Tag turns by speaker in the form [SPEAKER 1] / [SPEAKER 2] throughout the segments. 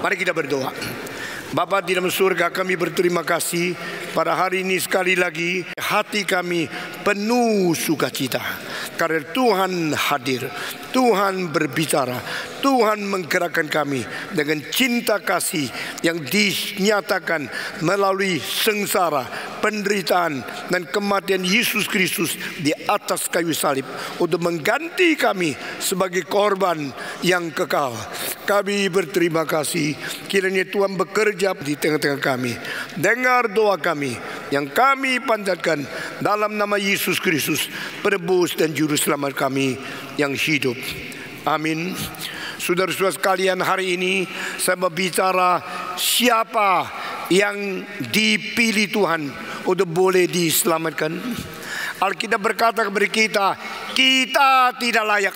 [SPEAKER 1] Mari kita berdoa. Bapa di dalam surga, kami berterima kasih pada hari ini sekali lagi hati kami penuh sukacita karena Tuhan hadir, Tuhan berbicara, Tuhan menggerakkan kami dengan cinta kasih yang dinyatakan melalui sengsara, penderitaan dan kematian Yesus Kristus di atas kayu salib untuk mengganti kami sebagai korban yang kekal. Kami berterima kasih, kiranya Tuhan bekerja di tengah-tengah kami. Dengar doa kami yang kami panjatkan dalam nama Yesus Kristus, penebus dan juru selamat kami yang hidup. Amin. Saudara-saudara sekalian, hari ini saya berbicara siapa yang dipilih Tuhan untuk boleh diselamatkan. Alkitab berkata kepada kita, kita tidak layak.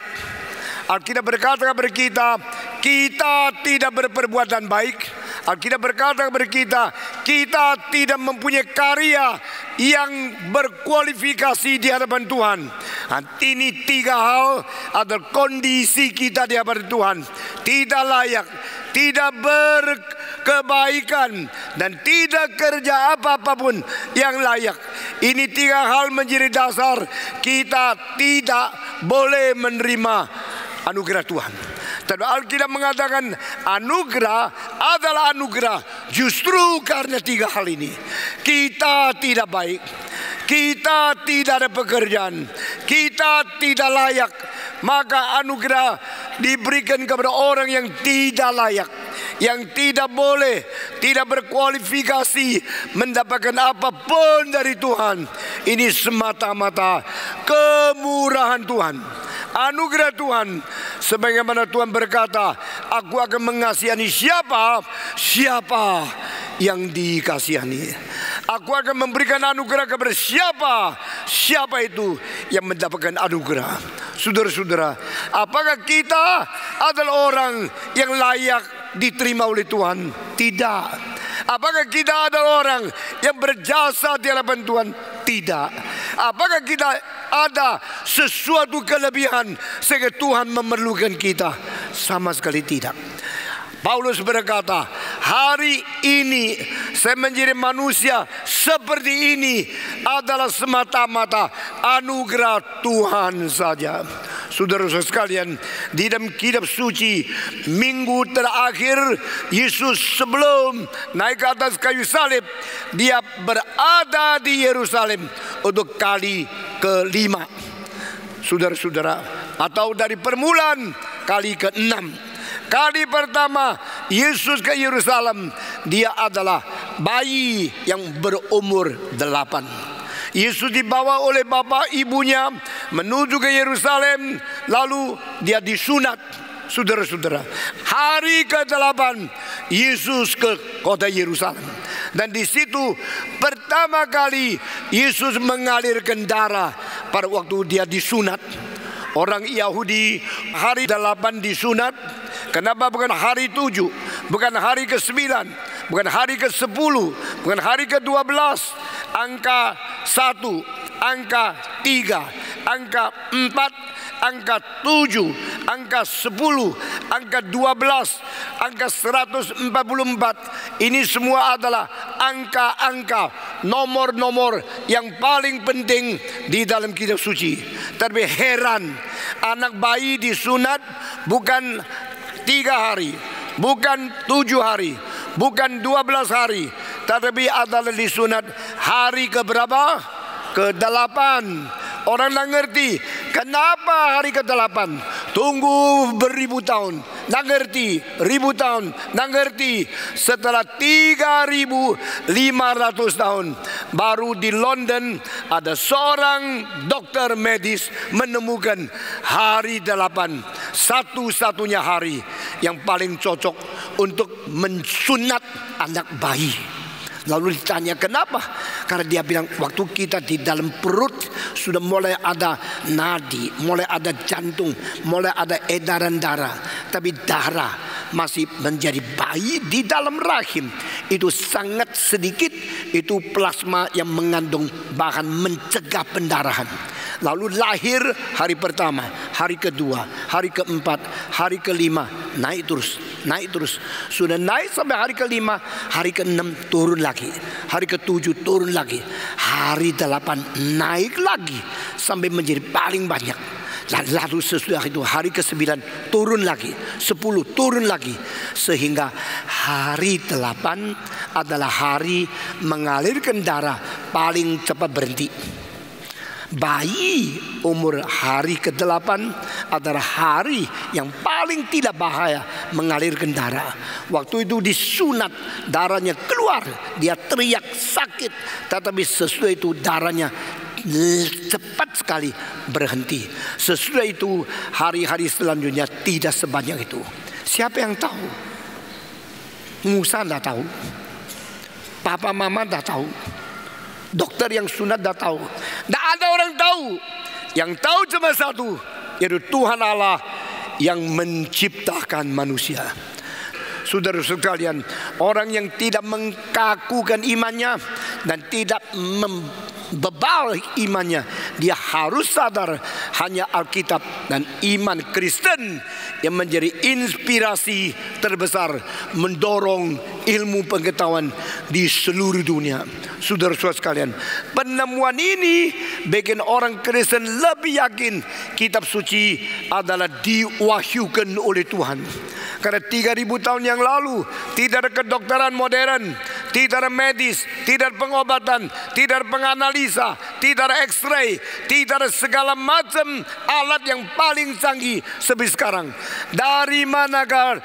[SPEAKER 1] Alkitab berkata kepada kita, kita tidak berperbuatan baik. Alkitab berkata kepada kita, kita tidak mempunyai karya yang berkualifikasi di hadapan Tuhan. Ini tiga hal adalah kondisi kita di hadapan Tuhan. Tidak layak, tidak berkebaikan, dan tidak kerja apa-apapun yang layak. Ini tiga hal menjadi dasar kita tidak boleh menerima anugerah Tuhan. Tapi Alkitab mengatakan anugerah adalah anugerah justru karena tiga hal ini. Kita tidak baik, kita tidak ada pekerjaan, kita tidak layak, maka anugerah diberikan kepada orang yang tidak layak, yang tidak boleh, tidak berkualifikasi mendapatkan apapun dari Tuhan. Ini semata-mata kemurahan Tuhan, anugerah Tuhan. Sebagaimana Tuhan berkata, aku akan mengasihani siapa yang dikasihani. Aku akan memberikan anugerah kepada siapa itu yang mendapatkan anugerah. Saudara-saudara, apakah kita adalah orang yang layak diterima oleh Tuhan? Tidak. Apakah kita adalah orang yang berjasa di hadapan Tuhan? Tidak. Apakah kita ada sesuatu kelebihan sehingga Tuhan memerlukan kita? Sama sekali tidak. Paulus berkata, hari ini saya menjadi manusia seperti ini adalah semata-mata anugerah Tuhan saja. Saudara-saudara sekalian, di dalam kitab suci, minggu terakhir Yesus sebelum naik ke atas kayu salib, dia berada di Yerusalem untuk kali kelima. Saudara-saudara, atau dari permulaan kali ke-6. Kali pertama Yesus ke Yerusalem, dia adalah bayi yang berumur 8. Yesus dibawa oleh bapak ibunya menuju ke Yerusalem, lalu dia disunat. Saudara-saudara, hari ke-8 Yesus ke kota Yerusalem, dan di situ pertama kali Yesus mengalirkan darah pada waktu dia disunat. Orang Yahudi hari 8 disunat. Kenapa bukan hari 7, bukan hari ke-9, bukan hari ke-10, bukan hari ke-12, angka 1, angka 3, angka 4, angka 7, angka 10, angka 12, angka 144. Ini semua adalah angka-angka, nomor-nomor yang paling penting di dalam kitab suci. Tapi heran, anak bayi disunat bukan 3 hari, bukan 7 hari, bukan 12 hari, tetapi adalah disunat hari keberapa? Ke-8. Orang tak ngerti kenapa hari ke-8. Tunggu beribu tahun, tak ngerti, ribu tahun, tak ngerti. Setelah 3.500 tahun, baru di London ada seorang dokter medis menemukan hari 8, satu-satunya hari yang paling cocok untuk mensunat anak bayi. Lalu ditanya kenapa? Karena dia bilang waktu kita di dalam perut sudah mulai ada nadi, mulai ada jantung, mulai ada edaran darah. Tapi darah masih menjadi bayi di dalam rahim, itu sangat sedikit itu plasma yang mengandung bahan mencegah pendarahan. Lalu lahir hari pertama, hari kedua, hari keempat, hari kelima, naik terus, naik terus. Sudah naik sampai hari kelima, hari keenam turun lagi, hari ketujuh turun lagi, hari 8 naik lagi sampai menjadi paling banyak. Lalu sesudah itu hari ke-9 turun lagi, 10 turun lagi, sehingga hari 8 adalah hari mengalirkan darah paling cepat berhenti. Bayi umur hari ke-8 adalah hari yang paling tidak bahaya mengalirkan darah. Waktu itu disunat, darahnya keluar, dia teriak sakit, tetapi sesudah itu darahnya cepat sekali berhenti. Sesudah itu hari-hari selanjutnya tidak sebanyak itu. Siapa yang tahu? Musa tidak tahu, papa mama tidak tahu, dokter yang sunat tidak tahu. Tidak ada orang tahu. Yang tahu cuma satu, yaitu Tuhan Allah yang menciptakan manusia. Saudara sekalian, orang yang tidak mengkakukan imannya dan tidak membebal imannya, dia harus sadar hanya Alkitab dan iman Kristen yang menjadi inspirasi terbesar mendorong ilmu pengetahuan di seluruh dunia. Saudara-saudara sekalian, penemuan ini bikin orang Kristen lebih yakin kitab suci adalah diwahyukan oleh Tuhan. Karena 3000 tahun yang lalu tidak ada kedokteran modern, tidak ada medis, tidak ada pengobatan, tidak ada penganalisa, tidak ada X-ray, tidak ada segala macam alat yang paling canggih seperti sekarang. Dari manakah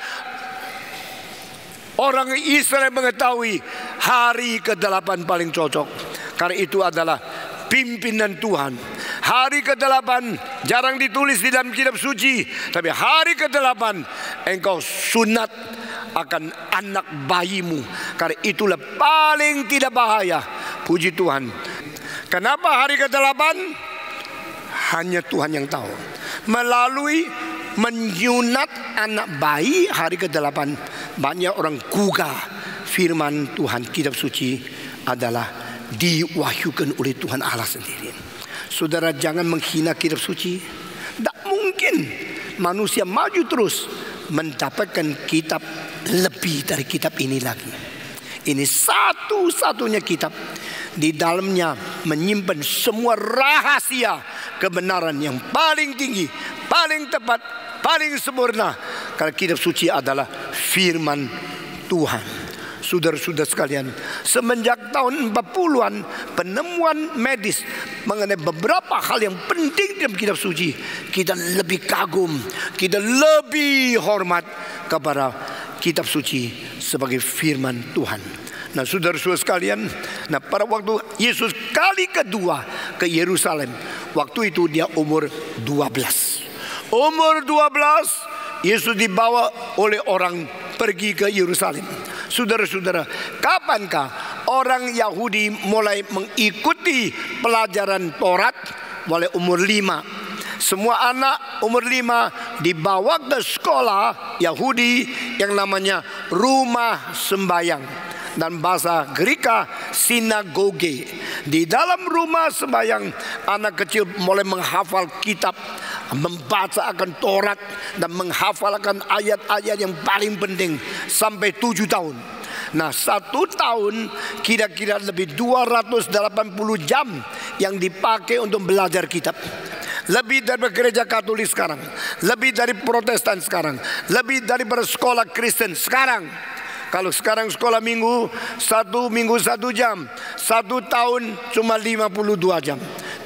[SPEAKER 1] orang Israel mengetahui hari ke-8 paling cocok? Karena itu adalah pimpinan Tuhan. Hari ke-8 jarang ditulis di dalam kitab suci, tapi hari ke-8 engkau sunat akan anak bayimu. Karena itulah paling tidak bahaya. Puji Tuhan. Kenapa hari ke-8? Hanya Tuhan yang tahu. Melalui menyunat anak bayi hari ke-8, banyak orang gugah firman Tuhan. Kitab suci adalah diwahyukan oleh Tuhan Allah sendiri. Saudara, jangan menghina kitab suci. Tak mungkin manusia maju terus mendapatkan kitab lebih dari kitab ini lagi. Ini satu-satunya kitab di dalamnya menyimpan semua rahasia kebenaran yang paling tinggi, paling tepat, paling sempurna. Karena kitab suci adalah firman Tuhan. Saudara-saudara sekalian, semenjak tahun 40-an penemuan medis mengenai beberapa hal yang penting dalam kitab suci, kita lebih kagum, kita lebih hormat kepada kitab suci sebagai firman Tuhan. Nah, saudara-saudara sekalian, pada waktu Yesus kali kedua ke Yerusalem, waktu itu dia umur 12. Umur 12 Yesus dibawa oleh orang pergi ke Yerusalem. Saudara-saudara, kapankah orang Yahudi mulai mengikuti pelajaran Taurat? Mulai umur 5. Semua anak umur 5 dibawa ke sekolah Yahudi yang namanya rumah sembahyang, dan bahasa Greka sinagoge. Di dalam rumah sembahyang, anak kecil mulai menghafal kitab, membaca akan Taurat, dan menghafalkan ayat-ayat yang paling penting sampai 7 tahun. Nah, 1 tahun kira-kira lebih 280 jam yang dipakai untuk belajar kitab. Lebih dari gereja Katolik sekarang, lebih dari Protestan sekarang, lebih dari sekolah Kristen sekarang. Kalau sekarang sekolah minggu 1 jam, 1 tahun cuma 52 jam.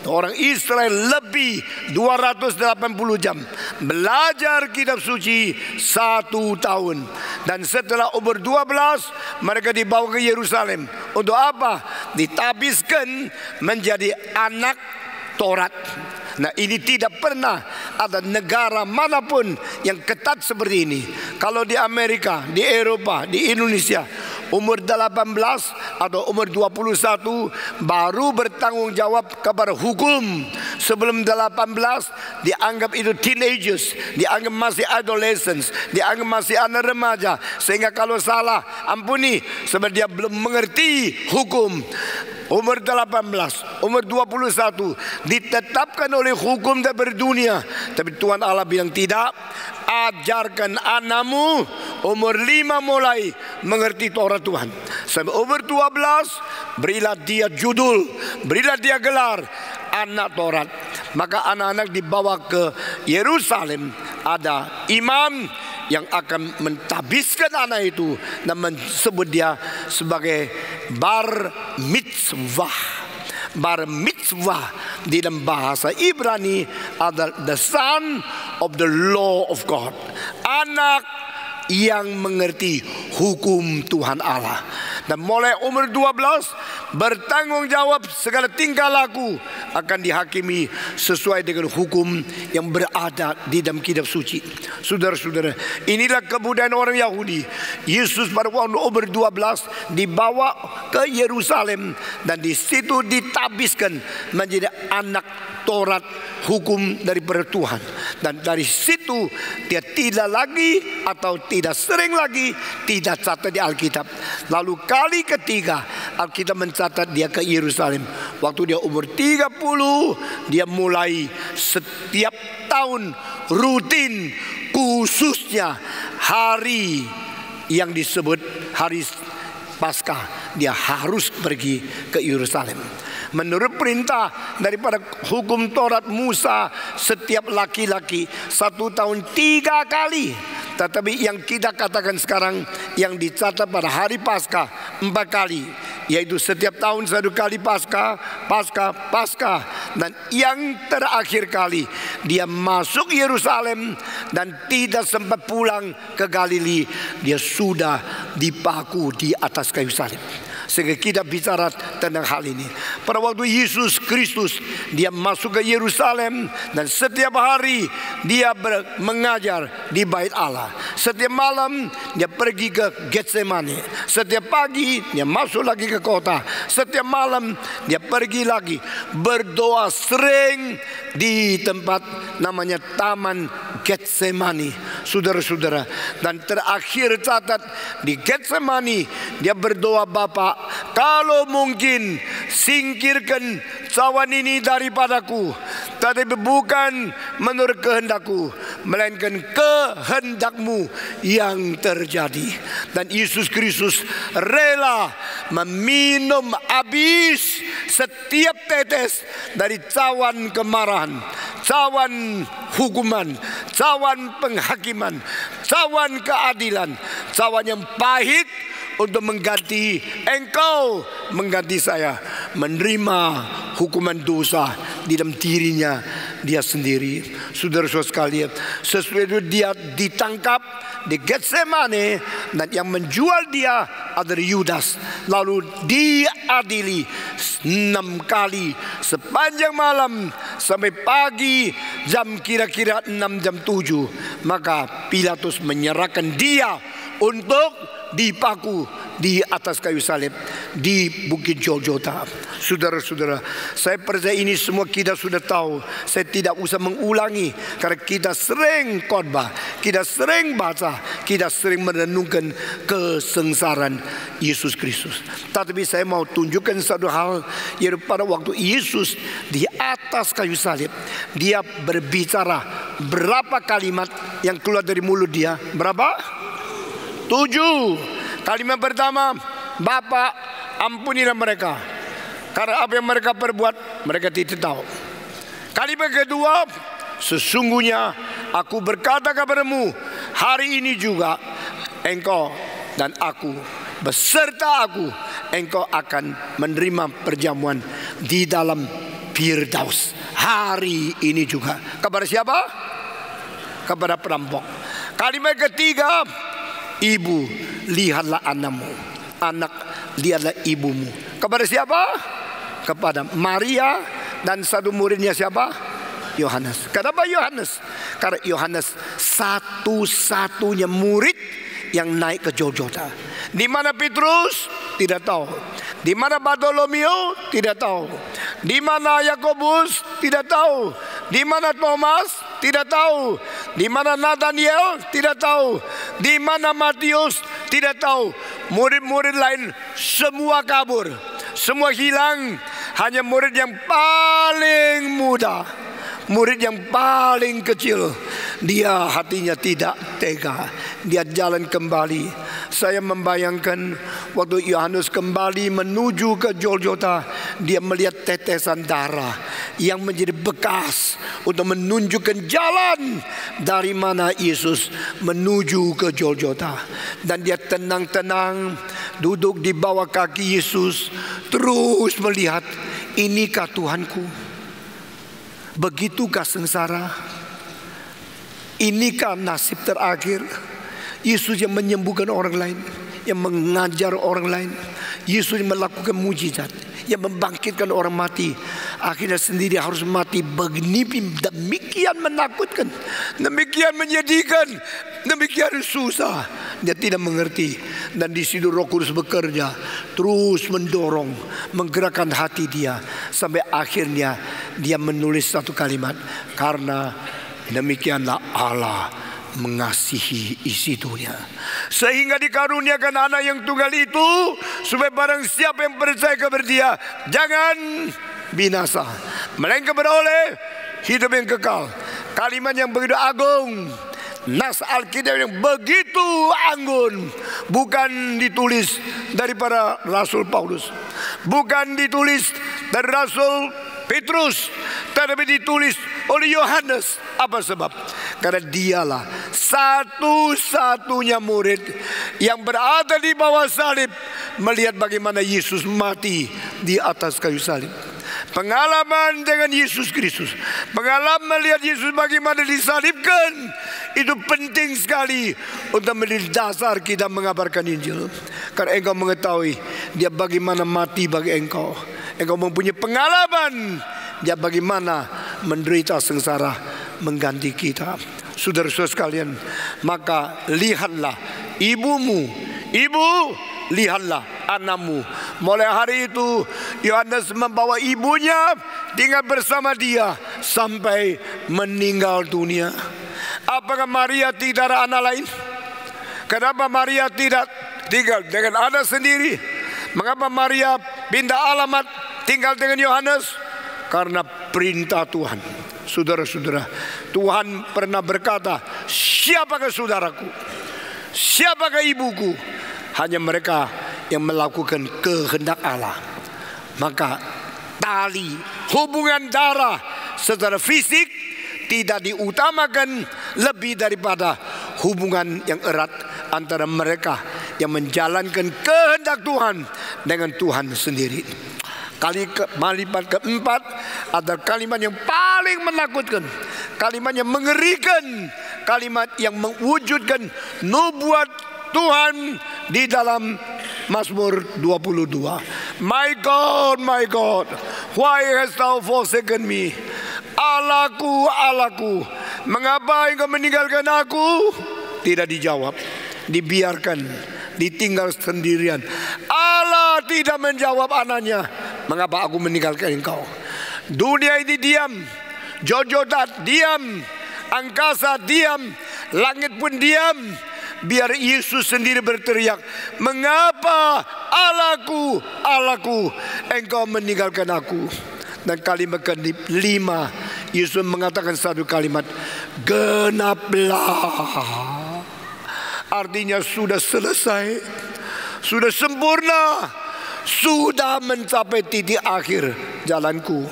[SPEAKER 1] Orang Israel lebih 280 jam belajar kitab suci 1 tahun. Dan setelah umur 12 mereka dibawa ke Yerusalem. Untuk apa? Ditabiskan menjadi anak Taurat. Nah, ini tidak pernah ada negara manapun yang ketat seperti ini. Kalau di Amerika, di Eropa, di Indonesia, umur 18 atau umur 21 baru bertanggung jawab kepada hukum. Sebelum 18 dianggap itu teenagers, dianggap masih adolescents, dianggap masih anak remaja. Sehingga kalau salah, ampuni, sebab dia belum mengerti hukum. Umur 18, umur 21 ditetapkan oleh hukum daripada dunia. Tapi Tuhan Allah bilang tidak. Ajarkan anakmu umur 5 mulai mengerti Taurat Tuhan. Sampai umur 12 berilah dia judul, berilah dia gelar anak Taurat. Maka anak-anak dibawa ke Yerusalem. Ada imam yang akan mentabiskan anak itu dan menyebut dia sebagai bar mitzvah. Bar mitzvah di dalam bahasa Ibrani adalah the son of the law of God. Anak yang mengerti hukum Tuhan Allah. Dan mulai umur 12 bertanggung jawab segala tingkah laku akan dihakimi sesuai dengan hukum yang berada di dalam kitab suci. Saudara-saudara, inilah kebudayaan orang Yahudi. Yesus pada waktu umur 12 dibawa ke Yerusalem dan di situ ditabiskan menjadi anak Taurat, hukum daripada Tuhan. Dan dari situ dia tidak lagi atau tidak sering lagi tidak catat di Alkitab. Lalu kali ketiga Alkitab mencatat dia ke Yerusalem. Waktu dia umur 30, dia mulai setiap tahun rutin, khususnya hari yang disebut hari Paskah, dia harus pergi ke Yerusalem. Menurut perintah daripada hukum Taurat Musa, setiap laki-laki 1 tahun 3 kali. Tetapi yang kita katakan sekarang, yang dicatat pada hari Paskah 4 kali, yaitu setiap tahun 1 kali Paskah. Dan yang terakhir kali dia masuk Yerusalem dan tidak sempat pulang ke Galili. Dia sudah dipaku di atas kayu salib. Sehingga kita bicara tentang hal ini. Pada waktu Yesus Kristus dia masuk ke Yerusalem dan setiap hari dia mengajar di bait Allah. Setiap malam dia pergi ke Getsemani. Setiap pagi dia masuk lagi ke kota. Setiap malam dia pergi lagi berdoa sering di tempat namanya Taman Getsemani. Saudara-saudara, dan terakhir catat di Getsemani dia berdoa, Bapa, kalau mungkin singkirkan cawan ini daripadaku, tetapi bukan menurut kehendakku, melainkan kehendakmu yang terjadi. Dan Yesus Kristus rela meminum habis setiap tetes dari cawan kemarahan, cawan hukuman, cawan penghakiman, cawan keadilan, cawan yang pahit untuk mengganti engkau, mengganti saya, menerima hukuman dosa di dalam dirinya dia sendiri. Saudara-saudara sekalian, sesudah itu dia ditangkap di Getsemani dan yang menjual dia adalah Yudas. Lalu diadili 6 kali sepanjang malam sampai pagi jam kira-kira 6 jam 7. Maka Pilatus menyerahkan dia untuk dipaku di atas kayu salib di Bukit Golgota. Saudara-saudara, saya percaya ini semua kita sudah tahu. Saya tidak usah mengulangi karena kita sering khotbah, kita sering baca, kita sering merenungkan kesengsaraan Yesus Kristus. Tetapi saya mau tunjukkan satu hal, yaitu pada waktu Yesus di atas kayu salib, dia berbicara berapa kalimat yang keluar dari mulut dia? Berapa? 7. Kalimat pertama, Bapa, ampunilah mereka, karena apa yang mereka perbuat mereka tidak tahu. Kalimat kedua, sesungguhnya aku berkata kepadamu, hari ini juga engkau dan aku beserta aku, engkau akan menerima perjamuan di dalam Firdaus. Hari ini juga. Kepada siapa? Kepada perampok. Kalimat ketiga, ibu, lihatlah anakmu. Anak, lihatlah ibumu. Kepada siapa? Kepada Maria dan satu muridnya siapa? Yohanes. Kenapa Yohanes? Karena Yohanes satu-satunya murid yang naik ke Golgota. Di mana Petrus? Tidak tahu. Di mana Bartolomeo? Tidak tahu. Di mana Yakobus? Tidak tahu. Di mana Thomas? Tidak tahu. Di mana Nathaniel? Tidak tahu. Di mana Matius? Tidak tahu. Murid-murid lain semua kabur, semua hilang. Hanya murid yang paling muda, murid yang paling kecil, dia hatinya tidak tega. Dia jalan kembali. Saya membayangkan waktu Yohanes kembali menuju ke Golgota, dia melihat tetesan darah yang menjadi bekas untuk menunjukkan jalan dari mana Yesus menuju ke Golgota. Dan dia tenang-tenang duduk di bawah kaki Yesus, terus melihat, inikah Tuhanku? Begitukah sengsara? Inikah nasib terakhir? Yesus yang menyembuhkan orang lain, yang mengajar orang lain, Yesus yang melakukan mujizat, yang membangkitkan orang mati, akhirnya sendiri harus mati. Demikian menakutkan, demikian menyedihkan, demikian susah. Dia tidak mengerti. Dan di situ Roh Kudus bekerja, terus mendorong, menggerakkan hati dia, sampai akhirnya dia menulis satu kalimat, karena demikianlah Allah mengasihi isi dunia, sehingga dikaruniakan anak yang tunggal itu, supaya barang siapa yang percaya kepada dia jangan binasa, melainkan beroleh hidup yang kekal. Kalimat yang begitu agung, nas Alkitab yang begitu anggun, bukan ditulis dari para Rasul Paulus, bukan ditulis dari Rasul Petrus, tetapi ditulis oleh Yohanes. Apa sebab? Karena dialah satu-satunya murid yang berada di bawah salib, melihat bagaimana Yesus mati di atas kayu salib. Pengalaman dengan Yesus Kristus, pengalaman melihat Yesus bagaimana disalibkan, itu penting sekali untuk menjadi dasar kita mengabarkan Injil. Karena engkau mengetahui dia bagaimana mati bagi engkau. Engkau mempunyai pengalaman dia bagaimana menderita sengsara mengganti kita. Saudara-saudara sekalian, maka lihatlah ibumu, ibu, lihatlah anakmu. Mulai hari itu Yohanes membawa ibunya tinggal bersama dia sampai meninggal dunia. Apakah Maria tidak ada anak lain? Kenapa Maria tidak tinggal dengan anak sendiri? Mengapa Maria pindah alamat tinggal dengan Yohanes? Karena perintah Tuhan. Saudara-saudara, Tuhan pernah berkata, siapakah saudaraku? Siapakah ibuku? Hanya mereka yang melakukan kehendak Allah. Maka tali hubungan darah secara fisik tidak diutamakan lebih daripada hubungan yang erat antara mereka yang menjalankan kehendak Tuhan dengan Tuhan sendiri. Kalimat keempat adalah kalimat yang paling menakutkan, kalimat yang mengerikan, kalimat yang mewujudkan nubuat Tuhan di dalam Mazmur 22. My God, why hast thou forsaken me? Allahku, Allahku, mengapa engkau meninggalkan aku? Tidak dijawab, dibiarkan, ditinggal sendirian. Allah tidak menjawab anaknya, mengapa aku meninggalkan engkau? Dunia ini diam, Golgota diam, angkasa diam, langit pun diam. Biar Yesus sendiri berteriak, mengapa Allahku, Allahku, engkau meninggalkan aku? Dan kalimat kelima, Yesus mengatakan satu kalimat, genaplah. Artinya sudah selesai, sudah sempurna, sudah mencapai titik akhir jalanku.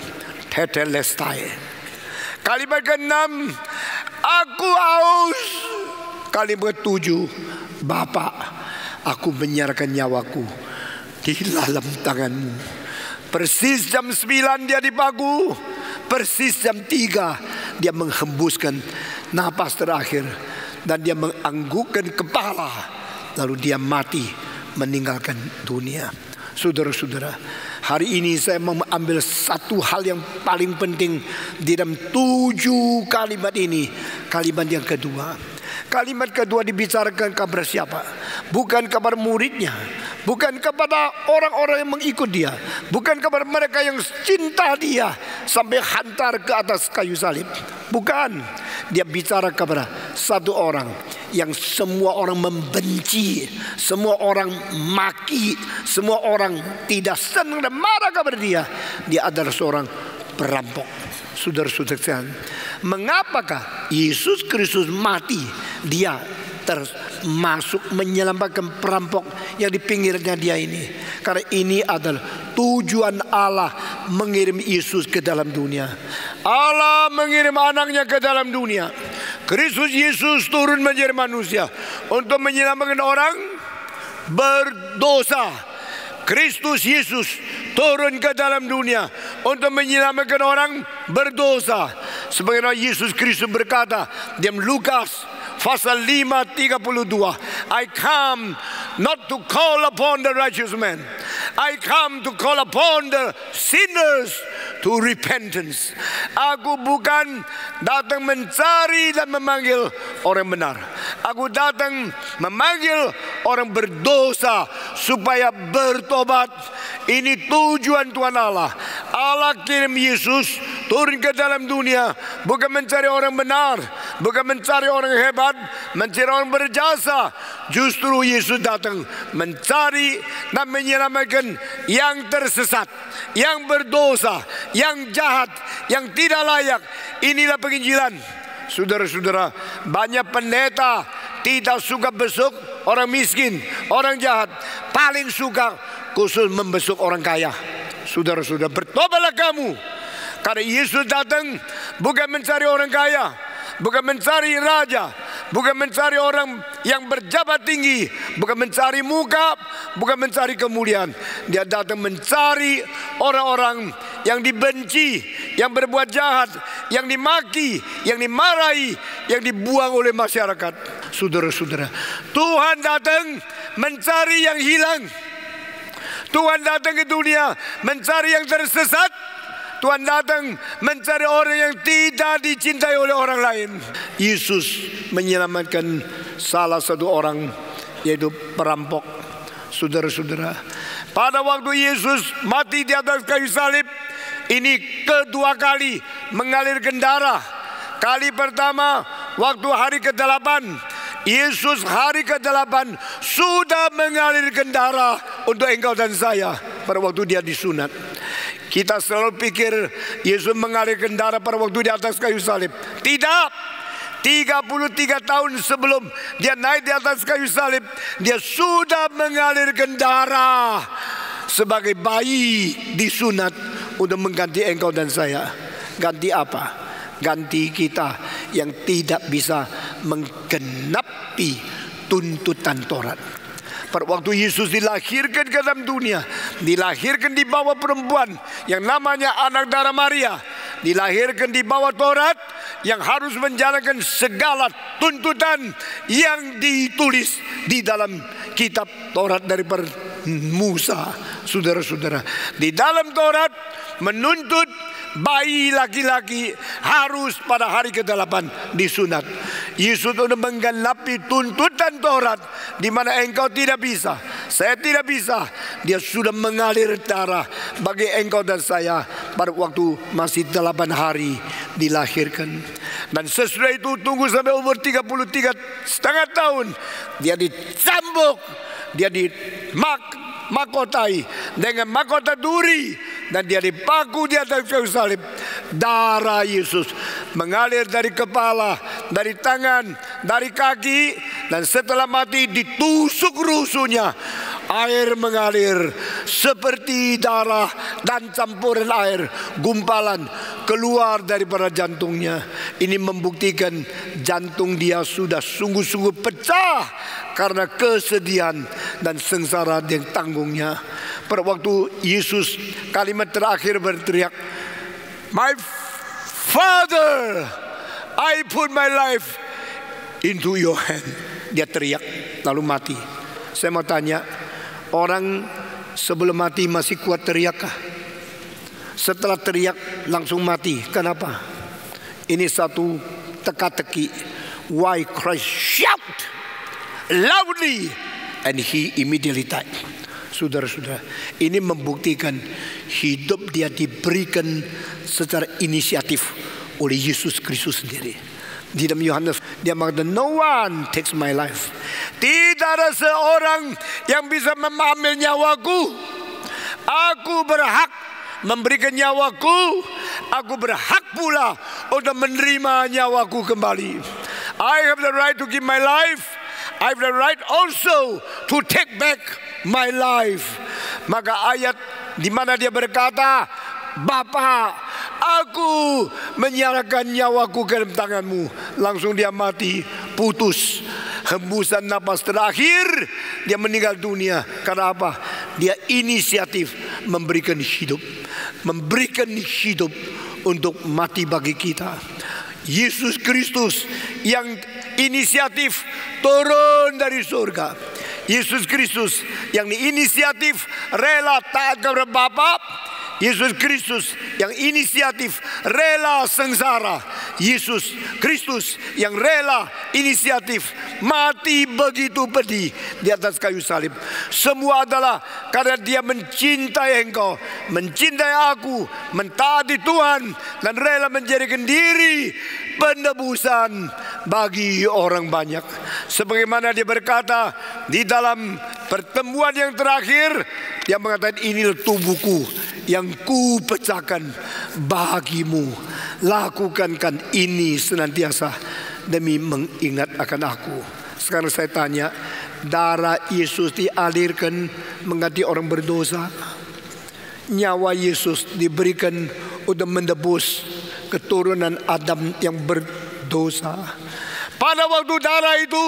[SPEAKER 1] Tetelestai. Kalimat ke-6, aku haus. Kalimat ke-7, Bapa, aku menyerahkan nyawaku di dalam tanganmu. Persis jam 9 dia dipaku, persis jam 3 dia menghembuskan napas terakhir, dan dia menganggukkan kepala, lalu dia mati meninggalkan dunia. Saudara-saudara, hari ini saya mau mengambil satu hal yang paling penting di dalam 7 kalimat ini. Kalimat yang kedua. Kalimat kedua dibicarakan kepada siapa? Bukan kepada muridnya, bukan kepada orang-orang yang mengikut dia, bukan kepada mereka yang cinta dia, sampai hantar ke atas kayu salib. Bukan, dia bicara kepada satu orang yang semua orang membenci, semua orang maki, semua orang tidak senang dan marah kepada dia. Dia adalah seorang perampok. Saudara-saudara sekalian, mengapakah Yesus Kristus mati? Dia termasuk menyelamatkan perampok yang di pinggirnya dia ini. Karena ini adalah tujuan Allah mengirim Yesus ke dalam dunia. Allah mengirim anaknya ke dalam dunia. Kristus Yesus turun menjadi manusia untuk menyelamatkan orang berdosa. Kristus Yesus turun ke dalam dunia untuk menyelamatkan orang berdosa. Sebagaimana Yesus Kristus berkata dalam Lukas pasal 5:32, I come not to call upon the righteous man, I come to call upon the sinners to repentance. Aku bukan datang mencari dan memanggil orang benar. Aku datang memanggil orang berdosa supaya bertobat. Ini tujuan Tuhan Allah. Allah kirim Yesus turun ke dalam dunia bukan mencari orang benar, bukan mencari orang hebat, mencari orang berjasa. Justru Yesus datang mencari dan menyelamatkan yang tersesat, yang berdosa, yang jahat, yang tidak layak. Inilah penginjilan. Saudara-saudara, banyak pendeta tidak suka besuk orang miskin, orang jahat. Paling suka khusus membesuk orang kaya. Saudara-saudara, bertobatlah kamu. Karena Yesus datang bukan mencari orang kaya, bukan mencari raja, bukan mencari orang yang berjabat tinggi, bukan mencari muka, bukan mencari kemuliaan. Dia datang mencari orang-orang yang dibenci, yang berbuat jahat, yang dimaki, yang dimarahi, yang dibuang oleh masyarakat. Saudara-saudara, Tuhan datang mencari yang hilang. Tuhan datang ke dunia mencari yang tersesat. Tuhan datang mencari orang yang tidak dicintai oleh orang lain. Yesus menyelamatkan salah satu orang, yaitu perampok. Saudara-saudara, pada waktu Yesus mati di atas kayu salib, ini kedua kali mengalirkan darah. Kali pertama waktu hari ke-8, Yesus hari ke-8 sudah mengalirkan darah untuk engkau dan saya pada waktu dia disunat. Kita selalu pikir Yesus mengalirkan darah pada waktu di atas kayu salib. Tidak. 33 tahun sebelum dia naik di atas kayu salib, dia sudah mengalirkan darah sebagai bayi disunat untuk mengganti engkau dan saya. Ganti apa? Ganti kita yang tidak bisa menggenapi tuntutan Taurat. Pada waktu Yesus dilahirkan ke dalam dunia, dilahirkan di bawah perempuan yang namanya anak darah Maria, dilahirkan di bawah Taurat yang harus menjalankan segala tuntutan yang ditulis di dalam kitab Taurat daripada Musa. Saudara-saudara, di dalam Taurat menuntut bayi laki-laki harus pada hari ke-8 disunat. Yesus sudah menggenapi tuntutan Taurat di mana engkau tidak bisa, saya tidak bisa. Dia sudah mengalir darah bagi engkau dan saya pada waktu masih 8 hari dilahirkan. Dan sesudah itu tunggu sampai umur 33,5 tahun, dia dicambuk, dia dimakotai dengan mahkota duri, dan dia dipaku di atas kayu salib. Darah Yesus mengalir dari kepala, dari tangan, dari kaki, dan setelah mati ditusuk rusuhnya. Air mengalir seperti darah dan campuran air, gumpalan keluar daripada jantungnya. Ini membuktikan jantung dia sudah sungguh-sungguh pecah karena kesedihan dan sengsara yang tanggungnya. Pada waktu Yesus kalimat terakhir berteriak, "My Father, I put my life into your hand." Dia teriak lalu mati. Saya mau tanya, orang sebelum mati masih kuat teriakkah? Setelah teriak langsung mati. Kenapa? Ini satu teka-teki. Why Christ shout loudly and he immediately died. Saudara-saudara, ini membuktikan hidup dia diberikan secara inisiatif oleh Yesus Kristus sendiri. Di dalam Yohanes dia mengatakan, no one takes my life. Tidak ada seorang yang bisa mengambil nyawaku. Aku berhak memberikan nyawaku. Aku berhak pula untuk menerima nyawaku kembali. I have the right to give my life. I have the right also to take back my life. Maka ayat di mana dia berkata, Bapa, aku menyerahkan nyawaku ke dalam tanganmu. Langsung dia mati, putus. Hembusan napas terakhir, dia meninggal dunia. Karena apa? Dia inisiatif memberikan hidup. Memberikan hidup untuk mati bagi kita. Yesus Kristus yang inisiatif turun dari surga. Yesus Kristus yang inisiatif rela taat kepada Bapa. Yesus Kristus yang inisiatif rela sengsara. Yesus Kristus yang rela inisiatif mati begitu pedih di atas kayu salib. Semua adalah karena dia mencintai engkau, mencintai aku, mentaati Tuhan, dan rela menjadikan diri penebusan bagi orang banyak. Sebagaimana dia berkata di dalam pertemuan yang terakhir, dia mengatakan, inilah tubuhku yang ku pecahkan bagimu. Lakukan ini senantiasa demi mengingat akan aku. Sekarang saya tanya, darah Yesus dialirkan mengganti orang berdosa. Nyawa Yesus diberikan untuk menebus keturunan Adam yang berdosa. Pada waktu darah itu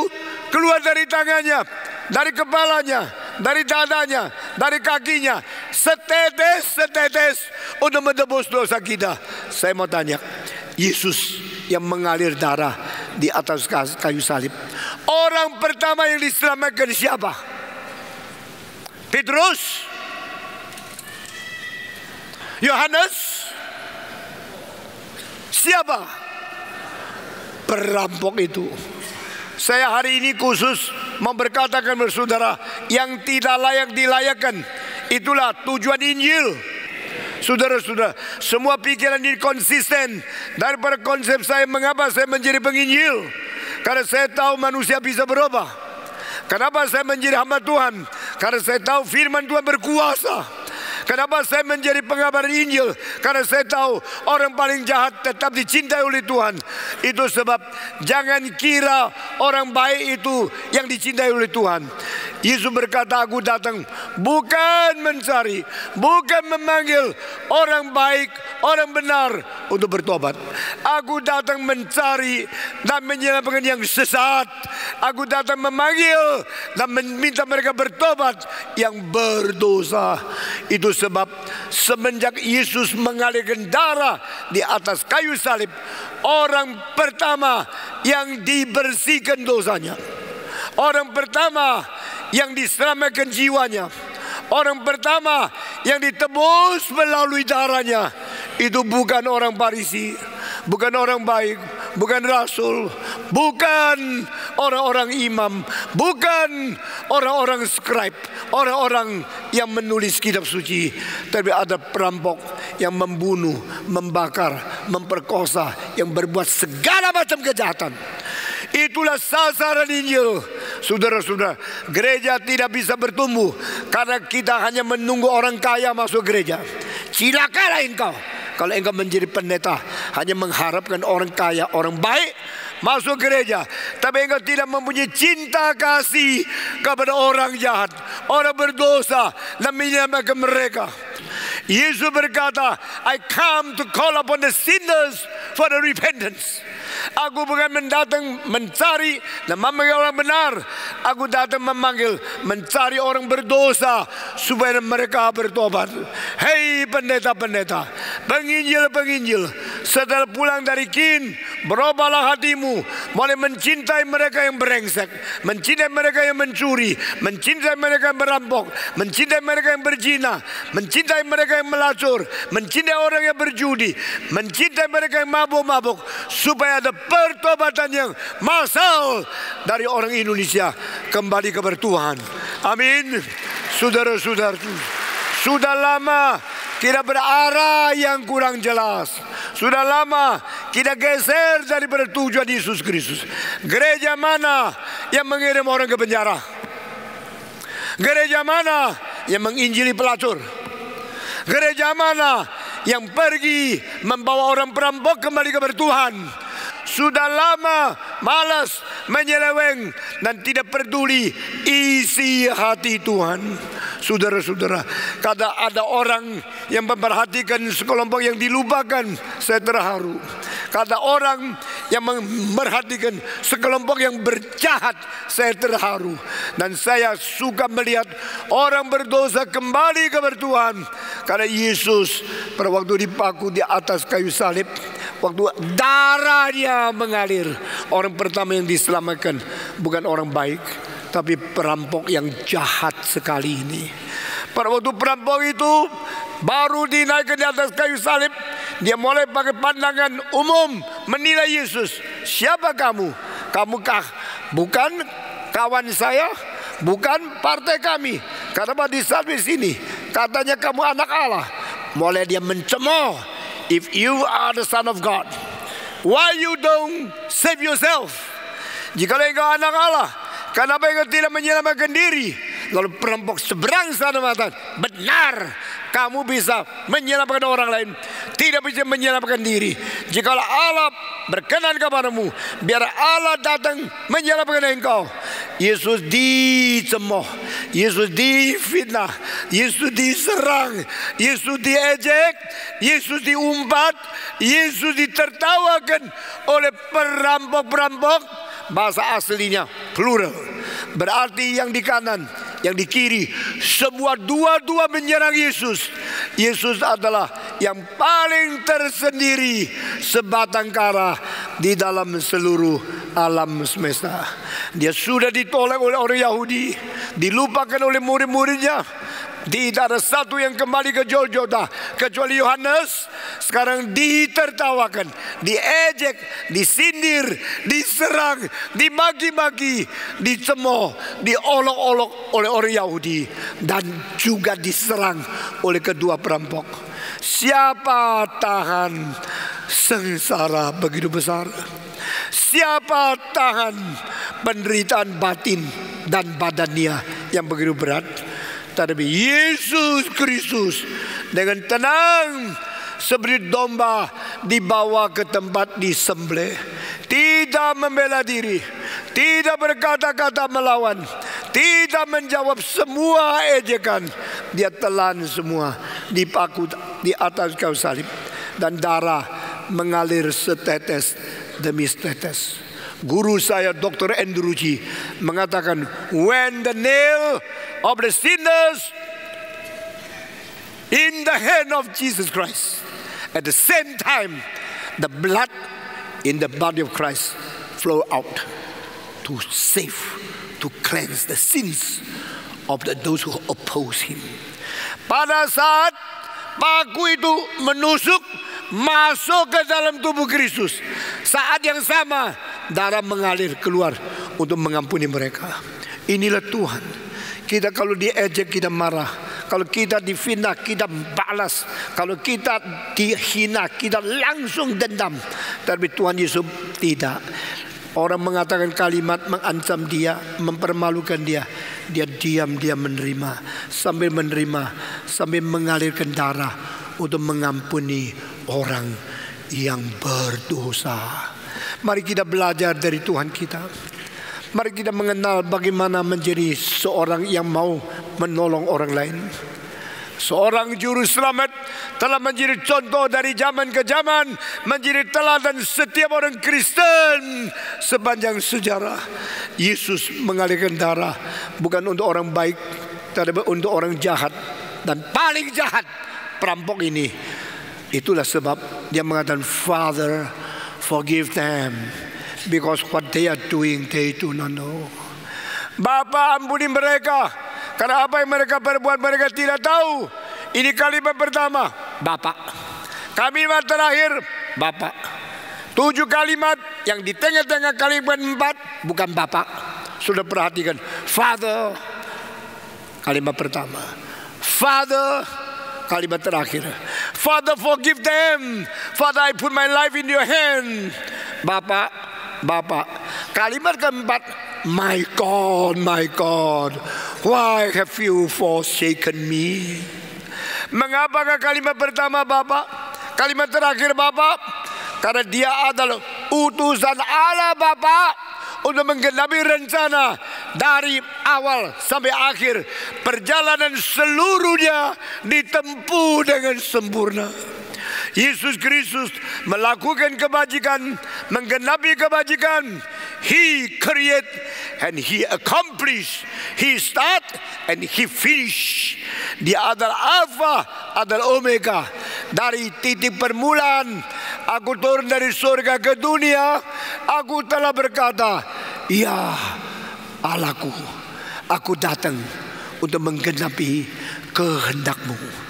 [SPEAKER 1] keluar dari tangannya, dari kepalanya, dari dadanya, dari kakinya, setetes untuk menebus dosa kita. Saya mau tanya, Yesus yang mengalir darah di atas kayu salib, orang pertama yang diselamatkan siapa? Petrus? Yohanes? Siapa? Perampok itu. Saya hari ini khusus memberkatakan bersaudara yang tidak layak dilayakkan. Itulah tujuan Injil. Saudara-saudara, semua pikiran ini konsisten daripada konsep saya mengapa saya menjadi penginjil. Karena saya tahu manusia bisa berubah. Kenapa saya menjadi hamba Tuhan? Karena saya tahu firman Tuhan berkuasa. Kenapa saya menjadi pengabar Injil? Karena saya tahu orang paling jahat tetap dicintai oleh Tuhan. Itu sebab jangan kira orang baik itu yang dicintai oleh Tuhan. Yesus berkata, aku datang bukan mencari, bukan memanggil orang baik, orang benar untuk bertobat. Aku datang mencari dan menyelamatkan yang sesat. Aku datang memanggil dan meminta mereka bertobat yang berdosa. Itu sebab semenjak Yesus mengalirkan darah di atas kayu salib, orang pertama yang dibersihkan dosanya, orang pertama yang diselamatkan jiwanya, orang pertama yang ditebus melalui darahnya, itu bukan orang Farisi, bukan orang baik, bukan rasul, bukan orang-orang imam, bukan orang-orang scribe, orang-orang yang menulis kitab suci, tapi ada perampok yang membunuh, membakar, memperkosa, yang berbuat segala macam kejahatan. Itulah sasaran Injil. Saudara-saudara, gereja tidak bisa bertumbuh karena kita hanya menunggu orang kaya masuk gereja. Cilakalah engkau kalau engkau menjadi pendeta hanya mengharapkan orang kaya, orang baik masuk gereja, tapi engkau tidak mempunyai cinta kasih kepada orang jahat, orang berdosa, dan menyelamatkan mereka. Yesus berkata, I come to call upon the sinners for the repentance. Aku bukan mendatang mencari dan memanggil orang benar. Aku datang memanggil, mencari orang berdosa supaya mereka bertobat. Hei pendeta-pendeta, penginjil-penginjil, setelah pulang dari Kin, berubahlah hatimu, mulai mencintai mereka yang brengsek, mencintai mereka yang mencuri, mencintai mereka yang merampok, mencintai mereka yang berzina, mencintai mereka yang melacur, mencintai orang yang berjudi, mencintai mereka yang mabuk-mabuk, supaya ada pertobatan yang massal dari orang Indonesia kembali kepada Tuhan. Amin. Saudara-saudara, sudah lama kita berarah yang kurang jelas. Sudah lama kita geser daripada tujuan Yesus Kristus. Gereja mana yang mengirim orang ke penjara? Gereja mana yang menginjili pelacur? Gereja mana yang pergi membawa orang perampok kembali kepada Tuhan? Sudah lama malas, menyeleweng, dan tidak peduli isi hati Tuhan. Saudara-saudara, kadang ada orang yang memperhatikan sekelompok yang dilupakan, saya terharu. Kadang orang yang memperhatikan sekelompok yang berjahat, saya terharu. Dan saya suka melihat orang berdosa kembali kepada Tuhan. Karena Yesus pada waktu dipaku di atas kayu salib, waktu darahnya mengalir, orang pertama yang diselamatkan bukan orang baik, tapi perampok yang jahat sekali ini. Pada waktu perampok itu baru dinaikkan di atas kayu salib, dia mulai pakai pandangan umum menilai Yesus. Siapa kamu? Kamukah bukan kawan saya? Bukan partai kami? Karena di salib sini katanya kamu anak Allah. Mulai dia mencemooh. If you are the son of God, why you don't save yourself? Jika engkau anak Allah, kenapa engkau tidak menyelamatkan diri? Lalu perampok seberang sana mengatakan, benar, kamu bisa menyelamatkan orang lain, tidak bisa menyelamatkan diri. Jika Allah berkenan kepadamu, biar Allah datang menyelamatkan engkau. Yesus dicemooh, Yesus difitnah, Yesus diserang, Yesus diejek, Yesus diumpat, Yesus ditertawakan oleh perampok-perampok. Bahasa aslinya plural, berarti yang di kanan, yang di kiri, semua dua-dua menyerang Yesus. Yesus adalah yang paling tersendiri sebatang kara di dalam seluruh alam semesta. Dia sudah ditolak oleh orang Yahudi, dilupakan oleh murid-muridnya. Tidak ada satu yang kembali ke Golgota kecuali Yohanes. Sekarang ditertawakan, diejek, disindir, diserang, dimaki-maki, dicemooh, diolok-olok oleh orang Yahudi, dan juga diserang oleh kedua perampok. Siapa tahan sengsara begitu besar? Siapa tahan penderitaan batin dan badannya yang begitu berat? Tetapi Yesus Kristus dengan tenang seperti domba dibawa ke tempat disembelih, tidak membela diri, tidak berkata-kata melawan, tidak menjawab semua ejekan. Dia telan semua, dipaku di atas kayu salib, dan darah mengalir setetes demi setetes. Guru saya Dr. Andrew G mengatakan, when the nail of the sinners in the hand of Jesus Christ, at the same time the blood in the body of Christ flow out to save, to cleanse the sins of those who oppose him. Pada saat paku itu menusuk masuk ke dalam tubuh Kristus, saat yang sama darah mengalir keluar untuk mengampuni mereka. Inilah Tuhan. Kita kalau diejek kita marah, kalau kita difitnah kita balas, kalau kita dihina kita langsung dendam. Tapi Tuhan Yesus tidak. Orang mengatakan kalimat mengancam dia, mempermalukan dia, dia diam, dia menerima, sambil mengalirkan darah untuk mengampuni orang yang berdosa. Mari kita belajar dari Tuhan kita. Mari kita mengenal bagaimana menjadi seorang yang mau menolong orang lain. Seorang juru selamat telah menjadi contoh dari zaman ke zaman, menjadi teladan setiap orang Kristen sepanjang sejarah. Yesus mengalirkan darah bukan untuk orang baik, tapi untuk orang jahat, dan paling jahat perampok ini. Itulah sebab dia mengatakan, Father, forgive them, because what they are doing they do not know. Bapa, ampuni mereka, karena apa yang mereka perbuat mereka tidak tahu. Ini kalimat pertama, Bapak. Kalimat terakhir, Bapak. 7 kalimat, yang di tengah-tengah kalimat 4 bukan Bapak. Sudah perhatikan, Father, kalimat pertama. Father, kalimat terakhir. Father, forgive them. Father, I put my life in your hand. Bapak, Bapak. Kalimat keempat, my God, why have you forsaken me? Mengapakah kalimat pertama Bapak? Kalimat terakhir Bapak? Karena dia adalah utusan Allah Bapak untuk menggenapi rencana dari awal sampai akhir. Perjalanan seluruhnya ditempuh dengan sempurna. Yesus Kristus melakukan kebajikan, menggenapi kebajikan. He create and He accomplish. He start and He finish. Dia adalah Alpha, adalah Omega. Dari titik permulaan aku turun dari surga ke dunia. Aku telah berkata, ya Allahku, aku datang untuk menggenapi kehendak-Mu.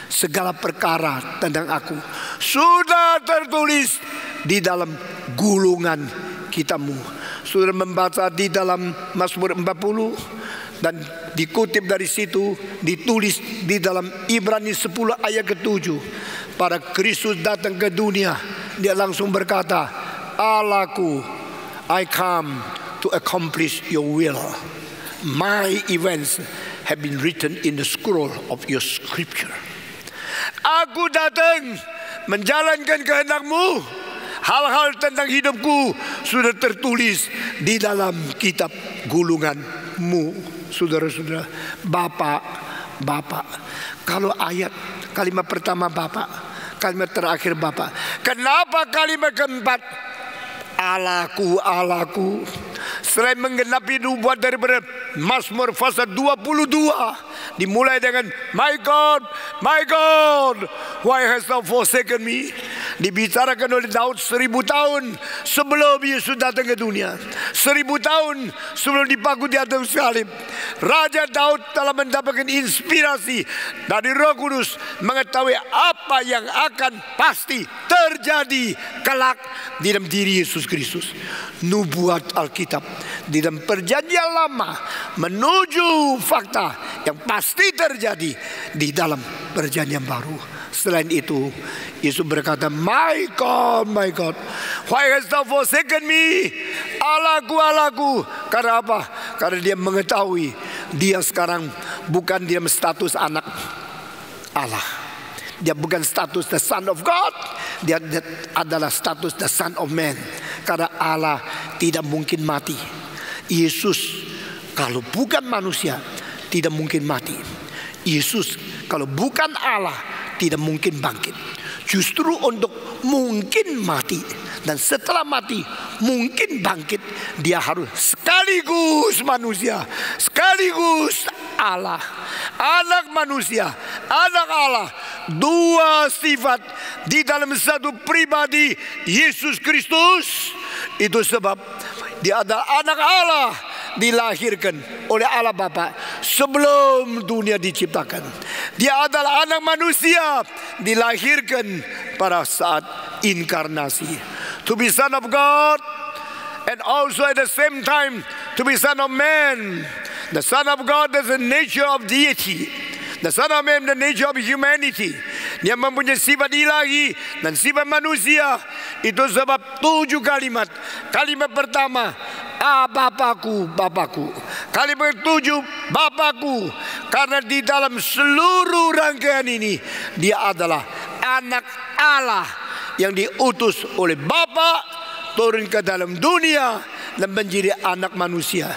[SPEAKER 1] Segala perkara tentang aku sudah tertulis di dalam gulungan kitab-Mu. Sudah membaca di dalam Mazmur 40 dan dikutip dari situ, ditulis di dalam Ibrani 10 ayat ke-7. Pada Kristus datang ke dunia, dia langsung berkata, Allahku, I come to accomplish your will. My events have been written in the scroll of your scripture. Aku datang menjalankan kehendak-Mu. Hal-hal tentang hidupku sudah tertulis di dalam kitab gulungan-Mu. Saudara-saudara, Bapak, Bapak. Kalau ayat kalimat pertama Bapak, kalimat terakhir Bapak. Kenapa kalimat keempat Allahku, Allahku? Selain menggenapi nubuat daripada Mazmur pasal 22, dimulai dengan my God, why hast thou forsaken me? Dibicarakan oleh Daud 1000 tahun sebelum Yesus datang ke dunia. 1000 tahun sebelum dipaku di atas salib. Raja Daud telah mendapatkan inspirasi dari Roh Kudus, mengetahui apa yang akan pasti terjadi kelak di dalam diri Yesus Kristus. Nubuat Alkitab di dalam perjanjian lama menuju fakta yang pasti terjadi di dalam perjanjian baru. Selain itu, Yesus berkata, my God, why hast thou forsaken me? Allahku, Allahku. Karena apa? Karena dia mengetahui dia sekarang bukan dia status anak Allah. Dia bukan status the son of God. Dia adalah status the son of man. Karena Allah tidak mungkin mati. Yesus kalau bukan manusia tidak mungkin mati. Yesus kalau bukan Allah tidak mungkin bangkit. Justru untuk mungkin mati dan setelah mati mungkin bangkit, dia harus sekaligus manusia, sekaligus Allah. Anak manusia, anak Allah. Dua sifat di dalam satu pribadi Yesus Kristus. Itu sebab dia adalah anak Allah, dilahirkan oleh Allah Bapa sebelum dunia diciptakan. Dia adalah anak manusia, dilahirkan pada saat inkarnasi. To be son of God and also at the same time to be son of man. The son of God is the nature of deity. The son of man the nature of humanity. Dia mempunyai sifat ilahi dan sifat manusia. Itu sebab 7 kalimat. Kalimat pertama, Bapakku, Bapakku. Kalimat 7, Bapakku. Karena di dalam seluruh rangkaian ini, dia adalah anak Allah yang diutus oleh Bapa turun ke dalam dunia dan menjadi anak manusia.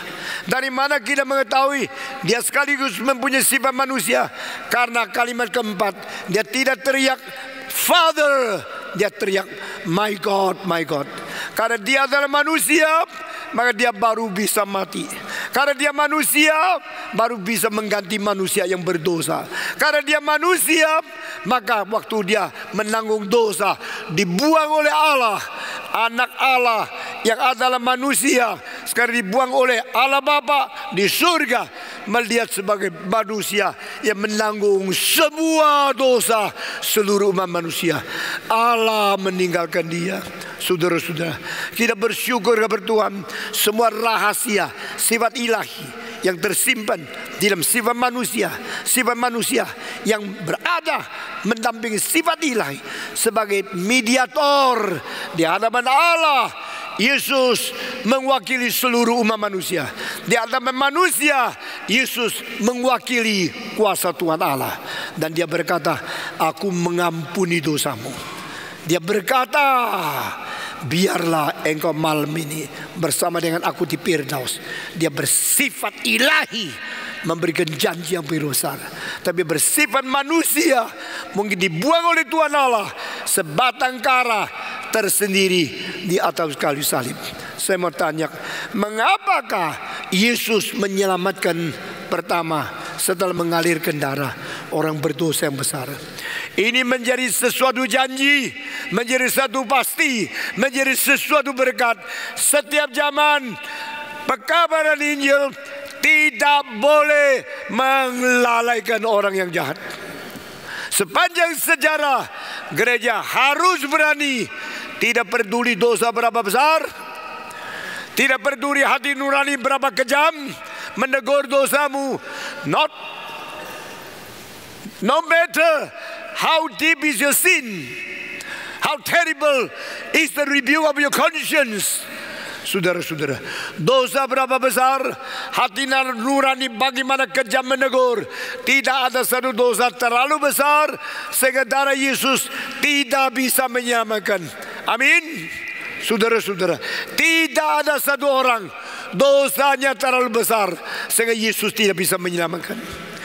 [SPEAKER 1] Dari mana kita mengetahui dia sekaligus mempunyai sifat manusia? Karena kalimat keempat, dia tidak teriak Father, dia teriak my God, my God. Karena dia adalah manusia, maka dia baru bisa mati. Karena dia manusia, baru bisa mengganti manusia yang berdosa. Karena dia manusia, maka waktu dia menanggung dosa, dibuang oleh Allah. Anak Allah yang adalah manusia sekarang dibuang oleh Allah Bapa di surga, melihat sebagai manusia yang menanggung semua dosa seluruh umat manusia. Allah meninggalkan dia. Saudara-saudara, kita bersyukur kepada Tuhan. Semua rahasia sifat ilahi yang tersimpan dalam sifat manusia yang berada mendampingi sifat ilahi sebagai mediator di hadapan Allah. Yesus mewakili seluruh umat manusia. Di hadapan manusia, Yesus mewakili kuasa Tuhan Allah. Dan dia berkata, aku mengampuni dosamu. Dia berkata, biarlah engkau malam ini bersama dengan aku di Firdaus. Dia bersifat ilahi, memberikan janji yang besar, tapi bersifat manusia, mungkin dibuang oleh Tuhan Allah sebatang kara tersendiri di atas kayu salib. Saya mau tanya, mengapakah Yesus menyelamatkan pertama setelah mengalirkan darah orang berdosa yang besar? Ini menjadi sesuatu janji, menjadi sesuatu pasti, menjadi sesuatu berkat. Setiap zaman pekabaran Injil tidak boleh melalaikan orang yang jahat. Sepanjang sejarah, gereja harus berani, tidak peduli dosa berapa besar, tidak peduli hati nurani berapa kejam, menegur dosamu. No matter how deep is your sin, how terrible is the rebuke of your conscience. Saudara-saudara, dosa berapa besar, hati nurani bagaimana kejam menegur, tidak ada satu dosa terlalu besar sehingga darah Yesus tidak bisa menyelamatkan. Amin. Saudara-saudara, tidak ada satu orang dosanya terlalu besar sehingga Yesus tidak bisa menyelamatkan.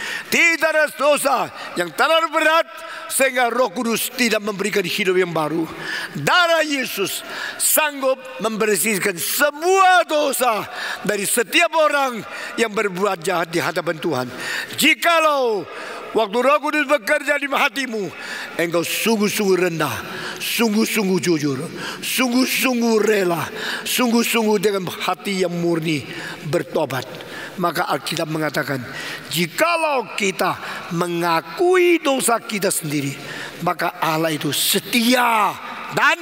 [SPEAKER 1] Tidak ada dosa yang terlalu berat sehingga Roh Kudus tidak memberikan hidup yang baru. Darah Yesus sanggup membersihkan semua dosa dari setiap orang yang berbuat jahat di hadapan Tuhan. Jikalau waktu Roh Kudus bekerja di hatimu, engkau sungguh-sungguh rendah, sungguh-sungguh jujur, sungguh-sungguh rela, sungguh-sungguh dengan hati yang murni bertobat, maka Alkitab mengatakan, jikalau kita mengakui dosa kita sendiri, maka Allah itu setia dan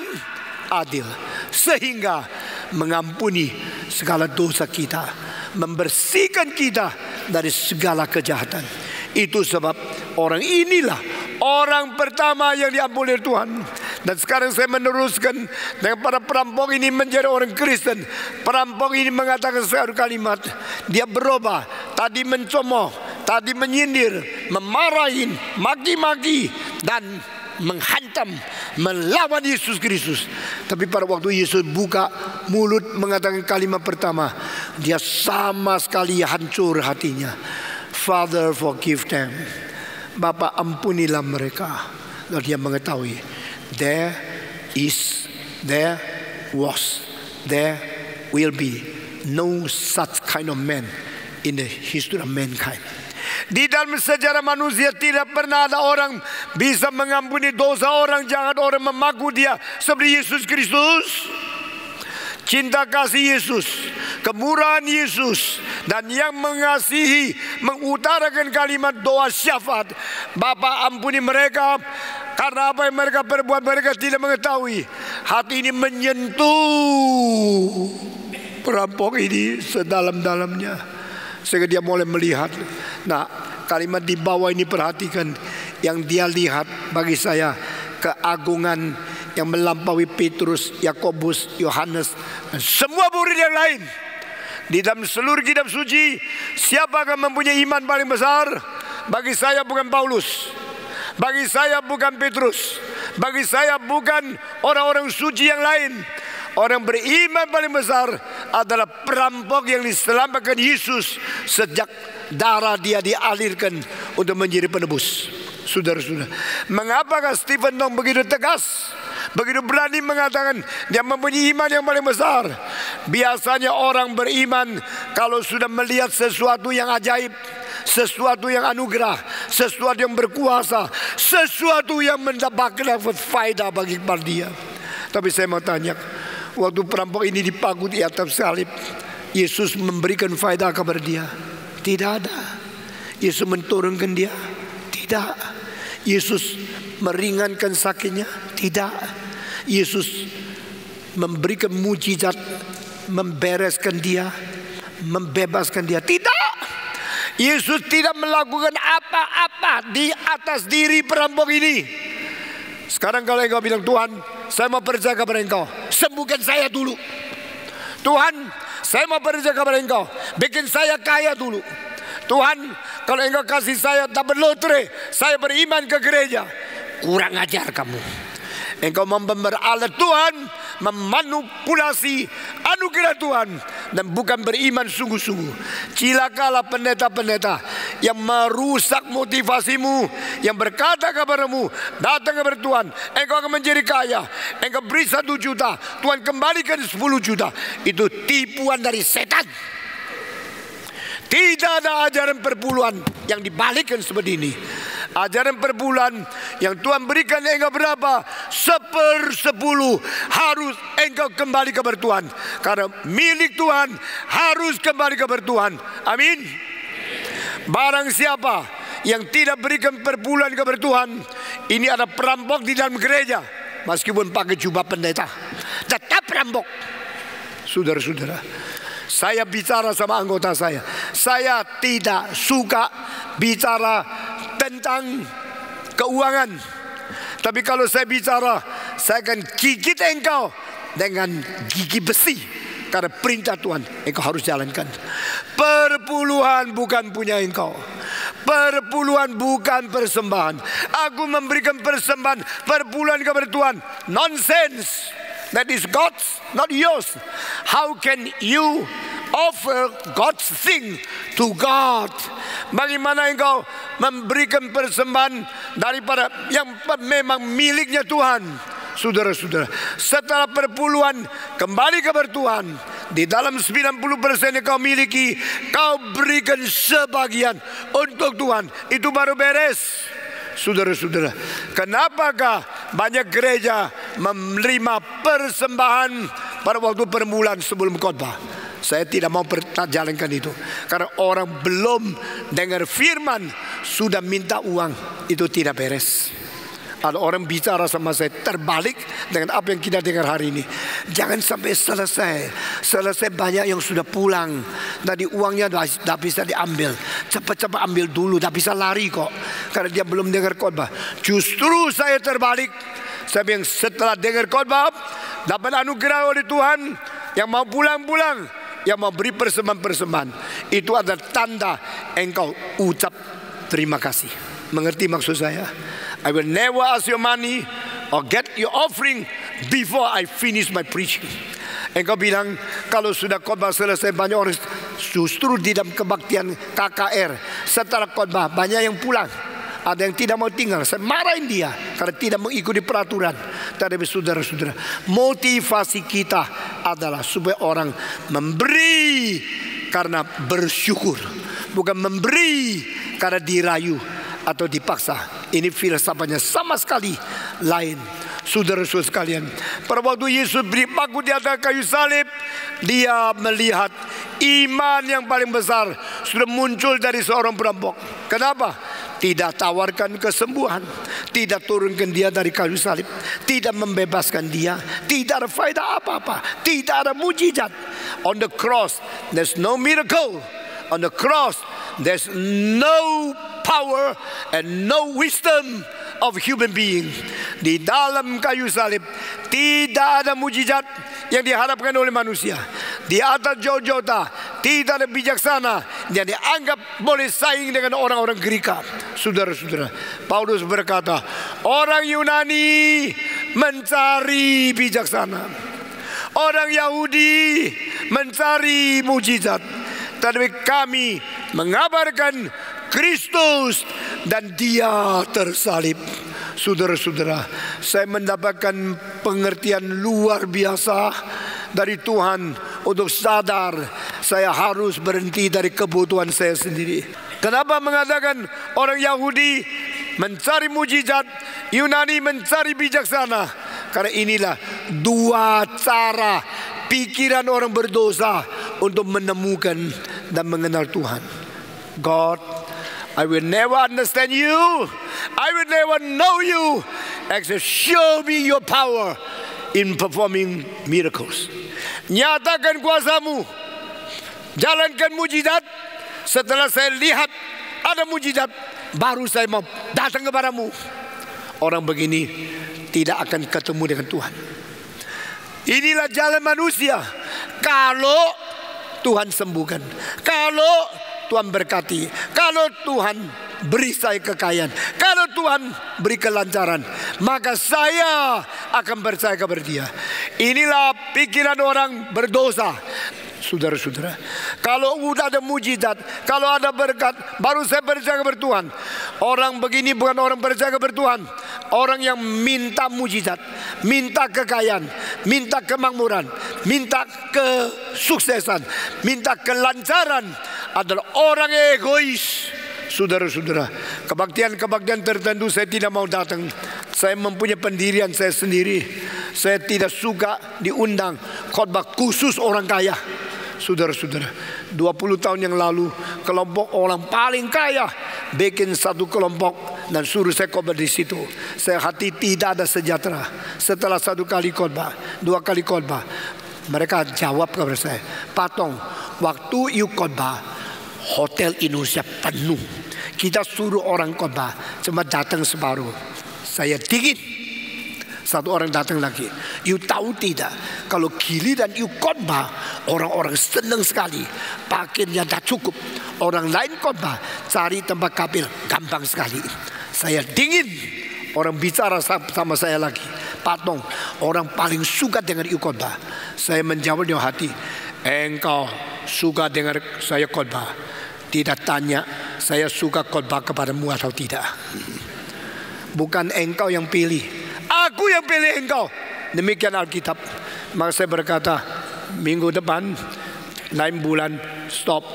[SPEAKER 1] adil, sehingga mengampuni segala dosa kita, membersihkan kita dari segala kejahatan. Itu sebab orang inilah orang pertama yang diampuni Tuhan. Dan sekarang saya meneruskan dengan para perampok ini menjadi orang Kristen. Perampok ini mengatakan satu kalimat, dia berubah. Tadi mencemooh, tadi menyindir, memarahin, maki-maki dan menghantam, melawan Yesus Kristus. Tapi pada waktu Yesus buka mulut mengatakan kalimat pertama, dia sama sekali hancur hatinya. Father, forgive them. Bapa, ampunilah mereka. Lalu dia mengetahui, there will be no such kind of man in the history of mankind. Di dalam sejarah manusia tidak pernah ada orang bisa mengampuni dosa orang jahat, orang memaku dia seperti Yesus Kristus. Cinta kasih Yesus, kemurahan Yesus, dan yang mengasihi, mengutarakan kalimat doa syafaat, Bapa ampuni mereka karena apa yang mereka perbuat mereka tidak mengetahui. Hati ini menyentuh perampok ini sedalam-dalamnya sehingga dia mulai melihat. Nah, kalimat di bawah ini perhatikan, yang dia lihat bagi saya keagungan yang melampaui Petrus, Yakobus, Yohanes dan semua murid yang lain. Di dalam seluruh kitab suci, siapa akan mempunyai iman paling besar? Bagi saya bukan Paulus, bagi saya bukan Petrus, bagi saya bukan orang-orang suci yang lain. Orang beriman paling besar adalah perampok yang diselamatkan Yesus sejak darah dia dialirkan untuk menjadi penebus. Saudara-saudara, mengapakah Stephen Tong begitu tegas, begitu berani mengatakan dia mempunyai iman yang paling besar? Biasanya orang beriman kalau sudah melihat sesuatu yang ajaib, sesuatu yang anugerah, sesuatu yang berkuasa, sesuatu yang mendapatkan faedah bagi dia. Tapi saya mau tanya, waktu perampok ini dipaku di atas salib, Yesus memberikan faedah kepada dia? Tidak ada. Yesus menurunkan dia? Tidak. Yesus meringankan sakitnya? Tidak. Yesus memberikan mujizat, membereskan dia, membebaskan dia. Tidak. Yesus tidak melakukan apa-apa di atas diri perampok ini. Sekarang kalau engkau bilang, Tuhan, saya mau percaya kepada engkau, sembuhkan saya dulu. Tuhan, saya mau percaya kepada engkau, bikin saya kaya dulu. Tuhan, kalau engkau kasih saya dapat lotre, saya beriman ke gereja. Kurang ajar kamu. Engkau memperalat Tuhan, memanipulasi anugerah Tuhan, dan bukan beriman sungguh-sungguh. Cilakalah pendeta-pendeta yang merusak motivasimu, yang berkata kepadamu, datang kepada Tuhan, engkau akan menjadi kaya, engkau beri 1 juta, Tuhan kembalikan 10 juta. Itu tipuan dari setan. Tidak ada ajaran perpuluhan yang dibalikkan seperti ini. Ajaran perpuluhan yang Tuhan berikan engkau berapa? 1/10 harus engkau kembali kepada Tuhan. Karena milik Tuhan harus kembali kepada Tuhan. Amin. Barang siapa yang tidak berikan perpuluhan kepada Tuhan, ini ada perampok di dalam gereja. Meskipun pakai jubah pendeta, tetap perampok. Saudara-saudara, saya bicara sama anggota saya tidak suka bicara tentang keuangan. Tapi kalau saya bicara, saya akan gigit engkau dengan gigi besi. Karena perintah Tuhan, engkau harus jalankan. Perpuluhan bukan punya engkau. Perpuluhan bukan persembahan. Aku memberikan persembahan, perpuluhan kepada Tuhan. Nonsense. That is God's, not yours. How can you offer God's thing to God? Bagaimana engkau memberikan persembahan daripada yang memang miliknya Tuhan? Saudara-saudara, setelah perpuluhan kembali kepada Tuhan, di dalam 90% yang kau miliki, kau berikan sebagian untuk Tuhan. Itu baru beres. Saudara-saudara, kenapakah banyak gereja menerima persembahan pada waktu permulaan sebelum khotbah? Saya tidak mau jalankan itu. Karena orang belum dengar firman, sudah minta uang. Itu tidak beres. Ada orang bicara sama saya terbalik dengan apa yang kita dengar hari ini. Jangan sampai selesai banyak yang sudah pulang. Tadi uangnya sudah bisa diambil. Cepat-cepat ambil dulu, tidak bisa lari kok. Karena dia belum dengar khotbah. Justru saya terbalik. Saya bilang setelah dengar khotbah, dapat anugerah oleh Tuhan, yang mau pulang-pulang, yang mau beri persembahan-persembahan, itu adalah tanda engkau ucap terima kasih. Mengerti maksud saya? I will never ask your money or get your offering before I finish my preaching. Engkau bilang kalau sudah khotbah selesai, banyak orang justru di dalam kebaktian KKR setelah khotbah banyak yang pulang. Ada yang tidak mau tinggal. Saya marahin dia karena tidak mengikuti peraturan. Tapi saudara-saudara, motivasi kita adalah supaya orang memberi karena bersyukur, bukan memberi karena dirayu atau dipaksa. Ini filsafatnya sama sekali lain. Saudara-saudara sekalian, pada waktu Yesus berpaku di atas kayu salib, dia melihat iman yang paling besar sudah muncul dari seorang perampok. Kenapa? Tidak tawarkan kesembuhan, tidak turunkan dia dari kayu salib, tidak membebaskan dia, tidak ada faedah apa-apa, tidak ada mujizat. On the cross, there's no miracle. On the cross, there's no power and no wisdom of human being. Di dalam kayu salib tidak ada mujizat yang diharapkan oleh manusia. Di atas Golgota tidak ada bijaksana yang dianggap boleh saing dengan orang-orang Greek. Saudara-saudara, Paulus berkata, orang Yunani mencari bijaksana, orang Yahudi mencari mujizat, tapi kami mengabarkan Kristus dan dia tersalib. Saudara-saudara, saya mendapatkan pengertian luar biasa dari Tuhan untuk sadar saya harus berhenti dari kebutuhan saya sendiri. Kenapa mengatakan orang Yahudi mencari mujizat, Yunani mencari bijaksana? Karena inilah dua cara pikiran orang berdosa untuk menemukan dan mengenal Tuhan. God, I will never understand you. I will never know you except show me your power in performing miracles. Nyatakan kuasamu jalankan mujizat. Setelah saya lihat ada mujizat, baru saya mau datang kepadamu. Orang begini tidak akan ketemu dengan Tuhan. Inilah jalan manusia. Kalau Tuhan sembuhkan, kalau Tuhan berkati, kalau Tuhan beri saya kekayaan, kalau Tuhan beri kelancaran, maka saya akan percaya kepada Dia. Inilah pikiran orang berdosa. Saudara-saudara, kalau udah ada mujizat, kalau ada berkat, baru saya percaya kepada Tuhan. Orang begini bukan orang percaya kepada Tuhan. Orang yang minta mujizat, minta kekayaan, minta kemakmuran, minta kesuksesan, minta kelancaran adalah orang egois. Saudara-saudara, kebaktian-kebaktian tertentu saya tidak mau datang. Saya mempunyai pendirian saya sendiri. Saya tidak suka diundang khotbah khusus orang kaya. Saudara-saudara, 20 tahun yang lalu kelompok orang paling kaya bikin satu kelompok dan suruh saya khotbah di situ. Saya hati tidak ada sejahtera. Setelah satu kali khotbah, dua kali khotbah, mereka jawab kepada saya, Patong, waktu you khotbah Hotel Indonesia penuh. Kita suruh orang khotbah cuma datang separuh. Saya dingin. Satu orang datang lagi. You tahu tidak, kalau giliran you khotbah, orang-orang senang sekali. Pakaiannya tak cukup. Orang lain khotbah, cari tempat kapil gampang sekali. Saya dingin. Orang bicara sama saya lagi, Patong, orang paling suka dengar you khotbah. Saya menjawab di hati, engkau suka dengar saya khotbah, tidak tanya saya suka khotbah kepadamu atau tidak. Bukan engkau yang pilih, aku yang pilih engkau. Demikian Alkitab. Maka saya berkata, minggu depan, lain bulan, stop.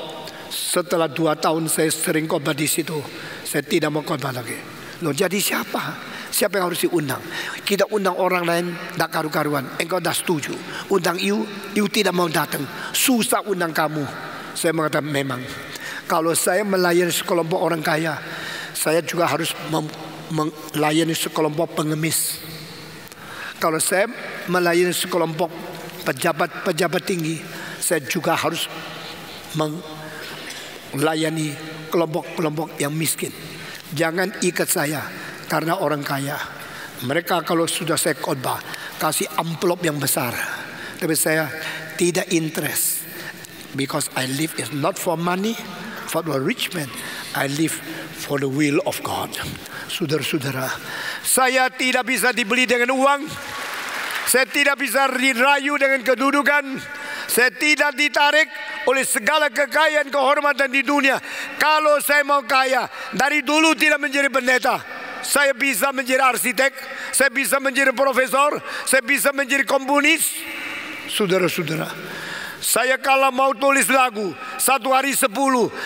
[SPEAKER 1] Setelah 2 tahun saya sering khotbah di situ, saya tidak mau khotbah lagi. Loh, jadi siapa? Siapa yang harus diundang? Kita undang orang lain, tak karu-karuan. Engkau dah setuju. Undang you tidak mau datang. Susah undang kamu. Saya mengatakan memang. Kalau saya melayani sekelompok orang kaya, saya juga harus melayani sekelompok pengemis. Kalau saya melayani sekelompok pejabat-pejabat tinggi, saya juga harus melayani kelompok-kelompok yang miskin. Jangan ikat saya karena orang kaya. Mereka kalau sudah saya khotbah kasih amplop yang besar, tapi saya tidak interest, because I live is not for money, for the rich man. I live for the will of God. Saudara-saudara, saya tidak bisa dibeli dengan uang. Saya tidak bisa dirayu dengan kedudukan. Saya tidak ditarik oleh segala kekayaan kehormatan di dunia. Kalau saya mau kaya, dari dulu tidak menjadi pendeta. Saya bisa menjadi arsitek, saya bisa menjadi profesor, saya bisa menjadi komponis. Saudara-saudara, saya kalau mau tulis lagu 1 hari 10,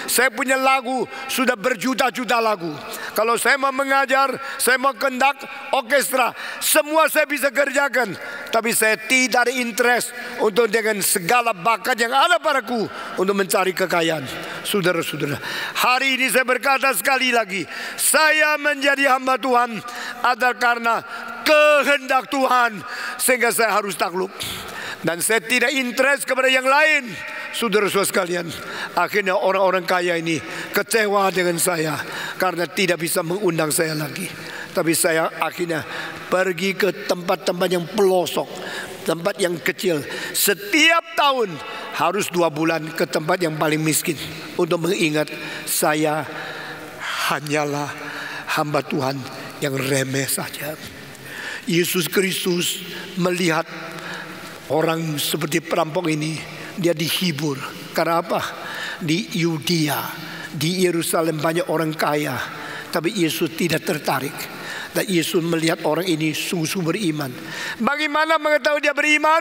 [SPEAKER 1] saya punya lagu sudah berjuta-juta lagu. Kalau saya mau mengajar, saya mau kendak orkestra, semua saya bisa kerjakan. Tapi saya tidak ada interest untuk dengan segala bakat yang ada padaku untuk mencari kekayaan. Saudara-saudara, hari ini saya berkata sekali lagi, saya menjadi hamba Tuhan adalah karena kehendak Tuhan, sehingga saya harus takluk. Dan saya tidak interest kepada yang lain. Saudara-saudara sekalian, akhirnya orang-orang kaya ini kecewa dengan saya karena tidak bisa mengundang saya lagi. Tapi saya akhirnya pergi ke tempat-tempat yang pelosok, tempat yang kecil. Setiap tahun harus 2 bulan ke tempat yang paling miskin untuk mengingat saya hanyalah hamba Tuhan yang remeh saja. Yesus Kristus melihat orang seperti perampok ini, dia dihibur. Karena apa? Di Yudea, di Yerusalem banyak orang kaya, tapi Yesus tidak tertarik. Dan Yesus melihat orang ini sungguh-sungguh beriman. Bagaimana mengetahui dia beriman?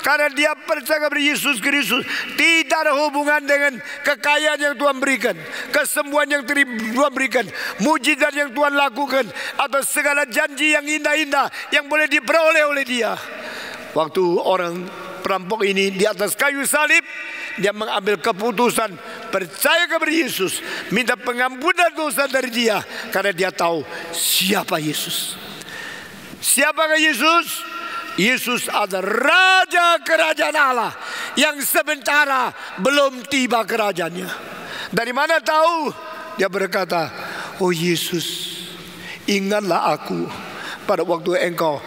[SPEAKER 1] Karena dia percaya kepada Yesus Kristus. Tidak ada hubungan dengan kekayaan yang Tuhan berikan, kesembuhan yang Tuhan berikan, mujizat yang Tuhan lakukan, atau segala janji yang indah-indah yang boleh diperoleh oleh dia. Waktu orang perampok ini di atas kayu salib, dia mengambil keputusan percaya kepada Yesus, minta pengampunan dosa dari dia, karena dia tahu siapa Yesus. Siapakah Yesus? Yesus adalah Raja Kerajaan Allah yang sementara belum tiba kerajaannya. Dari mana tahu? Dia berkata, oh Yesus, ingatlah aku pada waktu engkau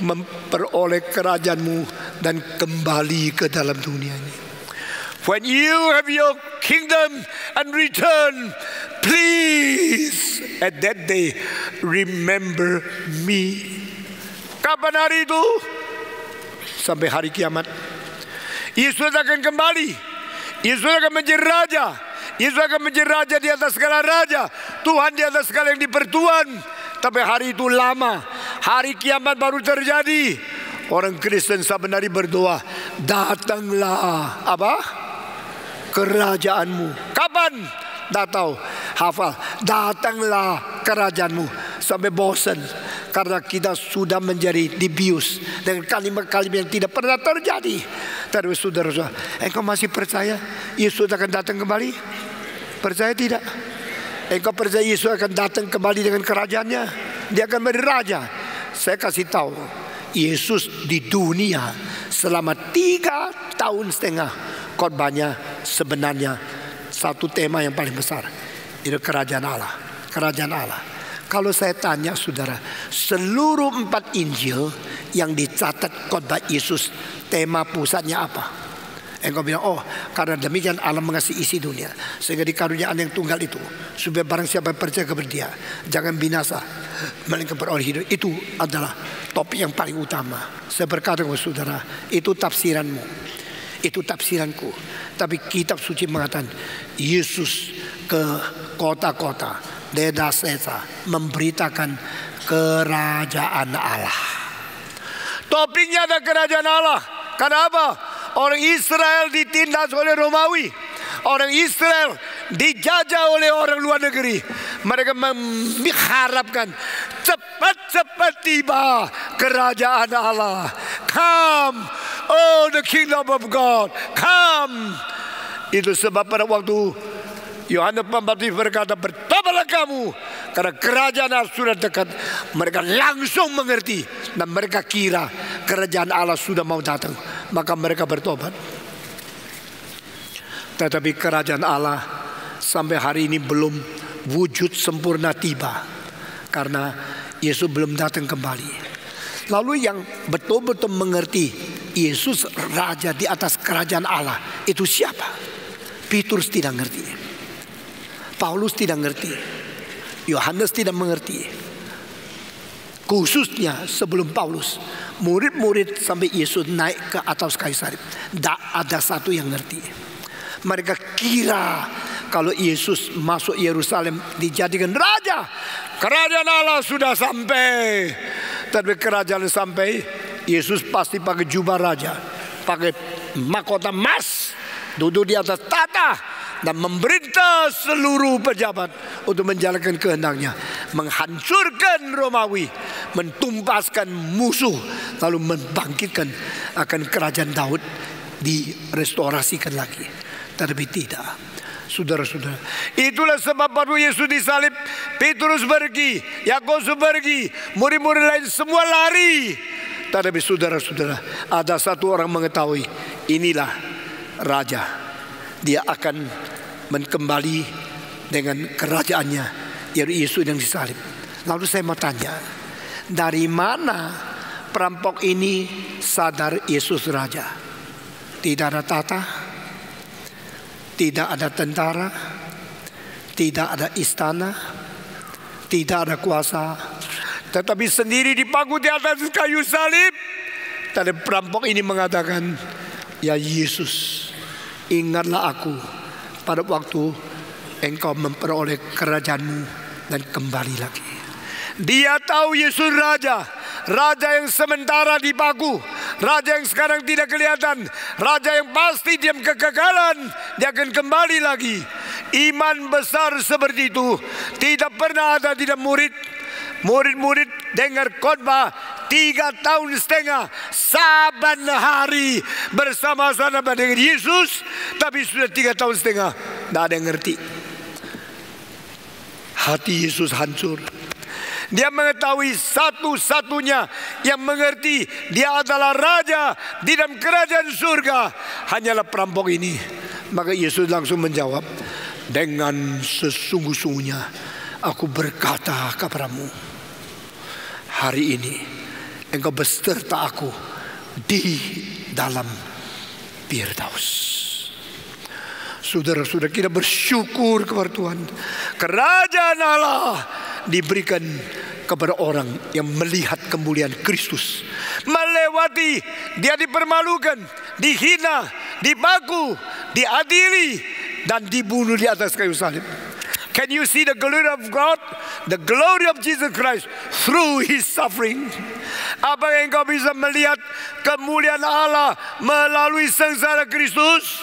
[SPEAKER 1] memperoleh kerajaanmu dan kembali ke dalam dunia ini. When you have your kingdom and return, please at that day remember me. Kapan hari itu? Sampai hari kiamat. Yesus akan kembali. Yesus akan menjadi raja. Yesus akan menjadi raja di atas segala raja. Tuhan di atas segala yang dipertuan. Tapi hari itu lama. Hari kiamat baru terjadi. Orang Kristen saban hari berdoa, datanglah apa? Kerajaanmu. Kapan? Tak tahu. Hafal. Datanglah kerajaanmu. Sampai bosan. Karena kita sudah menjadi dibius dengan kalimat-kalimat yang tidak pernah terjadi. Tapi saudara-saudara, engkau masih percaya Yesus akan datang kembali? Percaya tidak? Engkau percaya Yesus akan datang kembali dengan kerajaannya? Dia akan menjadi raja. Saya kasih tahu, Yesus di dunia selama 3,5 tahun khotbahnya sebenarnya satu tema yang paling besar, itu kerajaan Allah. Kerajaan Allah. Kalau saya tanya saudara, seluruh 4 Injil yang dicatat khotbah Yesus, tema pusatnya apa? Engkau bilang, oh karena demikian Allah mengasihi isi dunia sehingga dikaruniai Anak yang tunggal itu, supaya barang siapa percaya kepada Dia jangan binasa melainkan beroleh hidup. Itu adalah topik yang paling utama. Saya berkata kepada saudara, itu tafsiranmu, itu tafsiranku. Tapi kitab suci mengatakan Yesus ke kota-kota, desa-desa, memberitakan kerajaan Allah. Topiknya ada kerajaan Allah. Kenapa? Orang Israel ditindas oleh Romawi. Orang Israel dijajah oleh orang luar negeri. Mereka mengharapkan cepat-cepat tiba kerajaan Allah. Come, oh the kingdom of God, come. Itu sebab pada waktu Yohanes Pembaptis berkata, bertobatlah kamu karena kerajaan Allah sudah dekat. Mereka langsung mengerti dan mereka kira kerajaan Allah sudah mau datang. Maka mereka bertobat. Tetapi kerajaan Allah sampai hari ini belum wujud sempurna tiba, karena Yesus belum datang kembali. Lalu yang betul-betul mengerti Yesus raja di atas kerajaan Allah itu siapa? Petrus tidak ngerti, Paulus tidak ngerti, Yohanes tidak mengerti. Khususnya sebelum Paulus, murid-murid sampai Yesus naik ke atas kayu salib, tidak ada satu yang ngerti. Mereka kira kalau Yesus masuk Yerusalem dijadikan raja, kerajaan Allah sudah sampai. Tapi kerajaan sampai, Yesus pasti pakai jubah raja, pakai mahkota emas, duduk di atas tahta dan memerintah seluruh pejabat untuk menjalankan kehendaknya, menghancurkan Romawi, mentumpaskan musuh, lalu membangkitkan akan kerajaan Daud, direstorasikan lagi. Tetapi tidak, saudara-saudara. Itulah sebab waktu Yesus disalib, Petrus pergi, Yakobus pergi, murid-murid lain semua lari. Tetapi saudara-saudara, ada satu orang mengetahui, inilah raja. Dia akan kembali dengan kerajaannya, yaitu Yesus yang disalib. Lalu saya mau tanya, dari mana perampok ini sadar Yesus raja? Tidak ada tahta, tidak ada tentara, tidak ada istana, tidak ada kuasa, tetapi sendiri dipangku di atas kayu salib. Tapi perampok ini mengatakan, ya Yesus, ingatlah aku pada waktu engkau memperoleh kerajaanmu dan kembali lagi. Dia tahu Yesus raja, raja yang sementara dipaku, raja yang sekarang tidak kelihatan, raja yang pasti diam kekekalan, dia akan kembali lagi. Iman besar seperti itu tidak pernah ada tidak murid-murid dengar khotbah 3,5 tahun saban hari bersama-sama dengan Yesus, tapi sudah 3,5 tahun tidak ada yang ngerti. Hati Yesus hancur. Dia mengetahui satu-satunya yang mengerti dia adalah raja di dalam kerajaan surga hanyalah perampok ini. Maka Yesus langsung menjawab, dengan sesungguh-sungguhnya aku berkata kepadamu, hari ini engkau beserta aku di dalam Firdaus. Saudara-saudara, kita bersyukur kepada Tuhan. Kerajaan Allah diberikan kepada orang yang melihat kemuliaan Kristus. Melewati, dia dipermalukan, dihina, dibaku, diadili, dan dibunuh di atas kayu salib. Can you see the glory of God? The glory of Jesus Christ through His suffering. Apa yang kau bisa melihat kemuliaan Allah melalui sengsara Kristus?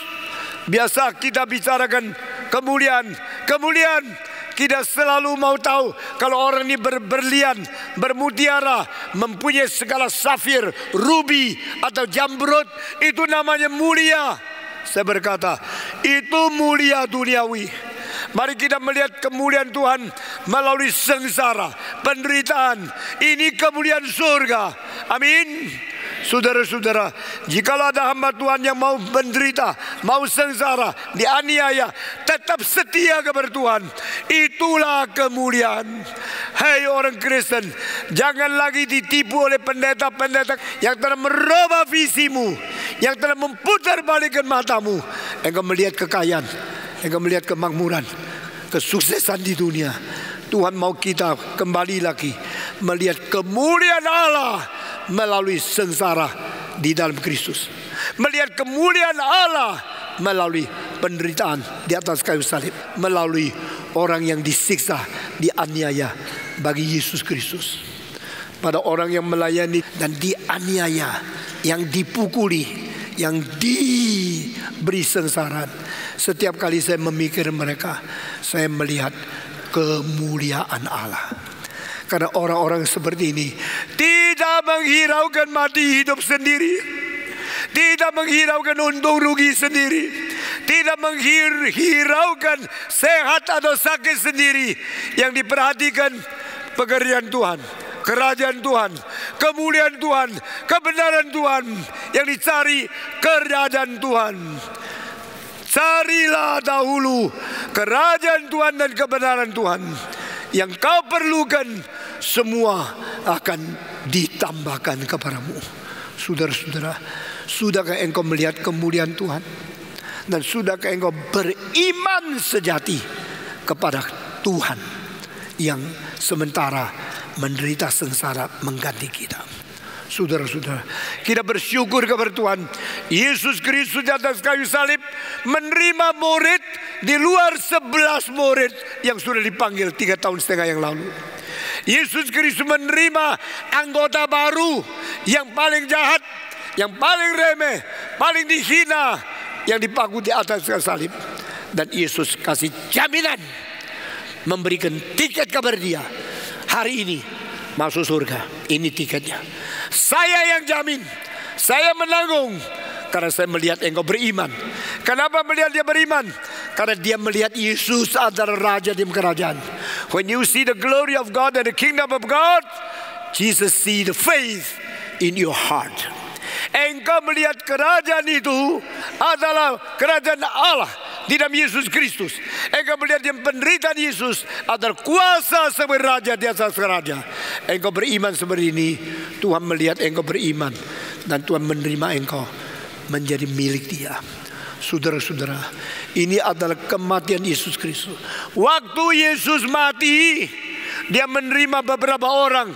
[SPEAKER 1] Biasa kita bicarakan kemuliaan. Kita selalu mau tahu kalau orang ini berlian, bermutiara, mempunyai segala safir, rubi atau jamrud, itu namanya mulia. Saya berkata, itu mulia duniawi. Mari kita melihat kemuliaan Tuhan melalui sengsara, penderitaan. Ini kemuliaan surga. Amin. Saudara-saudara, jikalau ada hamba Tuhan yang mau menderita, mau sengsara, dianiaya, tetap setia kepada Tuhan, itulah kemuliaan. Hai orang Kristen, jangan lagi ditipu oleh pendeta-pendeta yang telah merubah visimu, yang telah memutar balikkan matamu. Engkau melihat kekayaan, engkau melihat kemakmuran, kesuksesan di dunia. Tuhan mau kita kembali lagi melihat kemuliaan Allah melalui sengsara di dalam Kristus, melihat kemuliaan Allah melalui penderitaan di atas kayu salib, melalui orang yang disiksa, dianiaya bagi Yesus Kristus. Pada orang yang melayani dan dianiaya, yang dipukuli, yang diberi sengsara. Setiap kali saya memikir mereka, saya melihat kemuliaan Allah. Karena orang-orang seperti ini tidak menghiraukan mati hidup sendiri, tidak menghiraukan untung rugi sendiri, tidak menghiraukan sehat atau sakit sendiri. Yang diperhatikan pekerjaan Tuhan, kerajaan Tuhan, kemuliaan Tuhan, kebenaran Tuhan. Yang dicari kerajaan Tuhan. Carilah dahulu kerajaan Tuhan dan kebenaran Tuhan. Yang kau perlukan semua akan ditambahkan kepadamu. Saudara-saudara, sudahkah engkau melihat kemuliaan Tuhan? Dan sudahkah engkau beriman sejati kepada Tuhan yang sementara menderita sengsara mengganti kita? Saudara-saudara, kita bersyukur kepada Tuhan. Yesus Kristus di atas kayu salib menerima murid di luar 11 murid yang sudah dipanggil 3,5 tahun yang lalu. Yesus Kristus menerima anggota baru yang paling jahat, yang paling remeh, paling dihina, yang dipaku di atas kayu salib. Dan Yesus kasih jaminan, memberikan tiket kepada dia. Hari ini masuk surga, ini tiketnya. Saya yang jamin, saya menanggung, karena saya melihat engkau beriman. Kenapa melihat dia beriman? Karena dia melihat Yesus adalah Raja di kerajaan. When you see the glory of God and the kingdom of God, Jesus see the faith in your heart. Engkau melihat kerajaan itu adalah kerajaan Allah di dalam Yesus Kristus. Engkau melihat yang penderitaan Yesus adalah kuasa sebagai Raja di atas raja. Engkau beriman seperti ini, Tuhan melihat engkau beriman, dan Tuhan menerima engkau menjadi milik Dia. Saudara-saudara, ini adalah kematian Yesus Kristus. Waktu Yesus mati, Dia menerima beberapa orang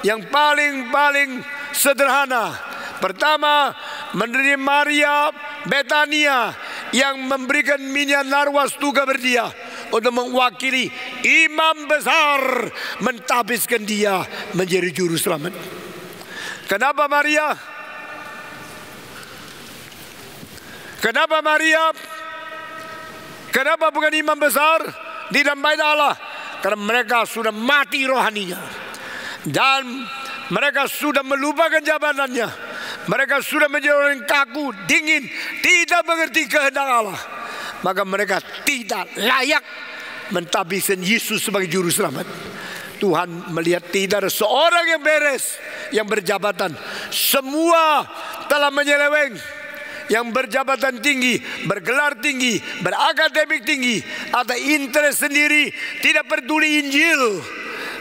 [SPEAKER 1] yang paling sederhana. Pertama, menerima Maria Betania yang memberikan minyak narwastu kepada dia untuk mewakili imam besar mentahbiskan dia menjadi juru selamat. Kenapa Maria? Kenapa Maria? Kenapa bukan imam besar di dalam bait Allah? Karena mereka sudah mati rohaninya dan mereka sudah melupakan jabatannya. Mereka sudah menjadi orang kaku, dingin, tidak mengerti kehendak Allah. Maka mereka tidak layak mentahbiskan Yesus sebagai juru selamat. Tuhan melihat tidak ada seorang yang beres, yang berjabatan. Semua telah menyeleweng. yang berjabatan tinggi, bergelar tinggi, berakademik tinggi, ada interest sendiri, tidak peduli Injil,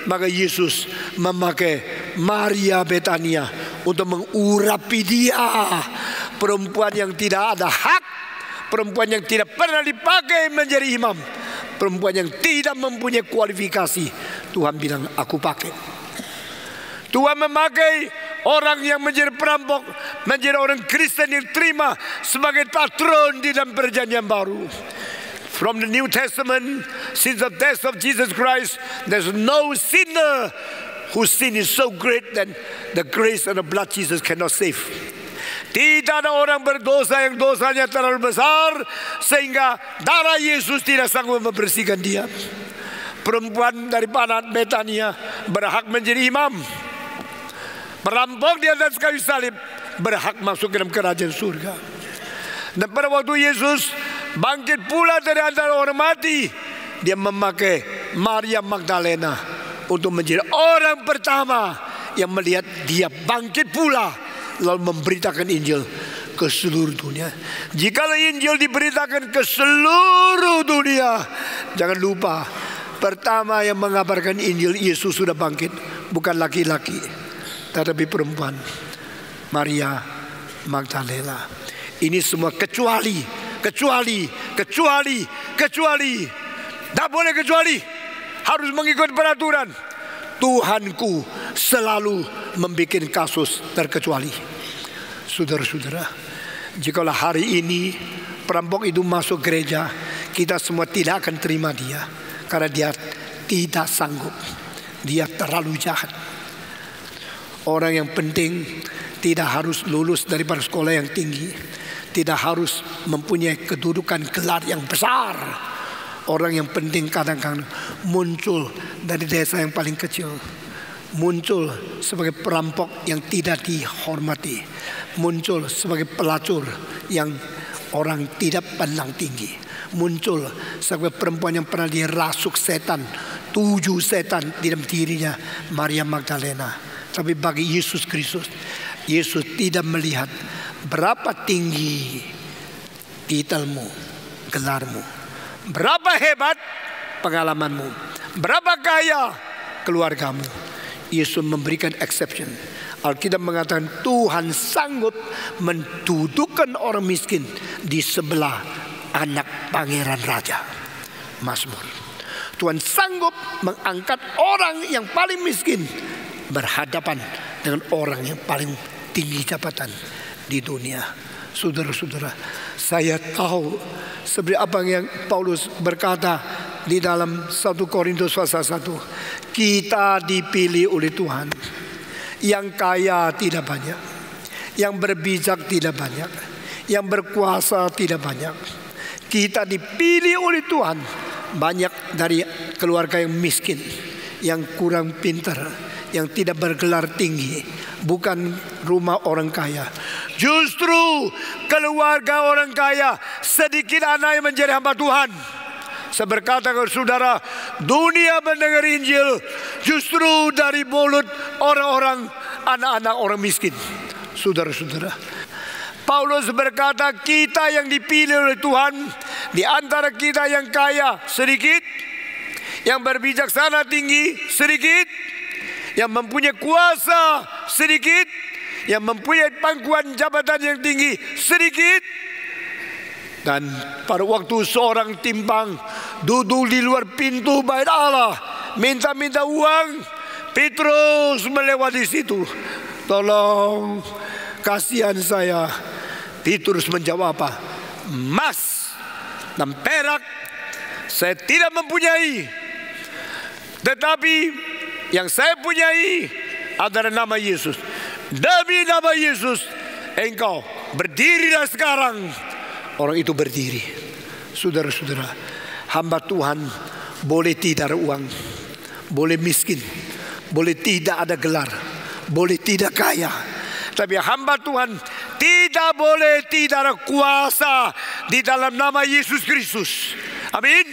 [SPEAKER 1] maka Yesus memakai Maria Betania untuk mengurapi dia, perempuan yang tidak ada hak, perempuan yang tidak pernah dipakai menjadi imam, perempuan yang tidak mempunyai kualifikasi. Tuhan bilang, aku pakai. Tuhan memakai orang yang menjadi perampok, menjadi orang Kristen yang terima sebagai patron di dalam perjanjian baru. From the New Testament, since the death of Jesus Christ, there's no sinner whose sin is so great that the grace and the blood Jesus cannot save. Tidak ada orang berdosa yang dosanya terlalu besar sehingga darah Yesus tidak sanggup membersihkan dia. Perempuan dari Betania berhak menjadi imam. Perampok di atas kayu salib berhak masuk ke dalam kerajaan surga. Dan pada waktu Yesus bangkit pula dari antara orang mati, dia memakai Maria Magdalena untuk menjadi orang pertama yang melihat dia bangkit pula, lalu memberitakan Injil ke seluruh dunia. Jikalau Injil diberitakan ke seluruh dunia, jangan lupa, pertama yang mengabarkan Injil Yesus sudah bangkit, bukan laki-laki, tetapi perempuan, Maria Magdalena. Ini semua kecuali. Tak boleh kecuali. Harus mengikut peraturan. Tuhanku selalu membuat kasus terkecuali. Saudara-saudara, jikalau hari ini perampok itu masuk gereja, kita semua tidak akan terima dia, karena dia tidak sanggup. Dia terlalu jahat. Orang yang penting tidak harus lulus daripada sekolah yang tinggi, tidak harus mempunyai kedudukan gelar yang besar. Orang yang penting kadang-kadang muncul dari desa yang paling kecil, muncul sebagai perampok yang tidak dihormati, muncul sebagai pelacur yang orang tidak pandang tinggi, muncul sebagai perempuan yang pernah dirasuk setan, 7 setan di dalam dirinya, Maria Magdalena. Tapi bagi Yesus Kristus, Yesus tidak melihat berapa tinggi titelmu, gelarmu, berapa hebat pengalamanmu, berapa kaya keluargamu. Yesus memberikan exception. Alkitab mengatakan Tuhan sanggup mendudukkan orang miskin di sebelah anak pangeran raja. Mazmur. Tuhan sanggup mengangkat orang yang paling miskin berhadapan dengan orang yang paling tinggi jabatan di dunia. Saudara-saudara, saya tahu seperti apa yang Paulus berkata di dalam 1 Korintus pasal 1. Kita dipilih oleh Tuhan. Yang kaya tidak banyak, yang berbijak tidak banyak, yang berkuasa tidak banyak. Kita dipilih oleh Tuhan. Banyak dari keluarga yang miskin, yang kurang pintar, yang tidak bergelar tinggi, bukan rumah orang kaya. Justru keluarga orang kaya, sedikit anak yang menjadi hamba Tuhan. Saya berkata kepada saudara, dunia mendengar Injil justru dari mulut orang-orang, anak-anak orang miskin. Saudara-saudara, Paulus berkata, kita yang dipilih oleh Tuhan, di antara kita yang kaya sedikit, yang berbijaksana tinggi sedikit, yang mempunyai kuasa sedikit, yang mempunyai pangkuan jabatan yang tinggi sedikit. Dan pada waktu seorang timpang duduk di luar pintu bait Allah, minta-minta uang, Petrus melewati situ. Tolong, kasihan saya. Petrus menjawab apa? Emas dan perak saya tidak mempunyai, tetapi yang saya punyai adalah nama Yesus. Demi nama Yesus engkau berdirilah sekarang. Orang itu berdiri. Saudara-saudara, hamba Tuhan boleh tidak ada uang, boleh miskin, boleh tidak ada gelar, boleh tidak kaya, tapi hamba Tuhan tidak boleh tidak ada kuasa di dalam nama Yesus Kristus. Amin.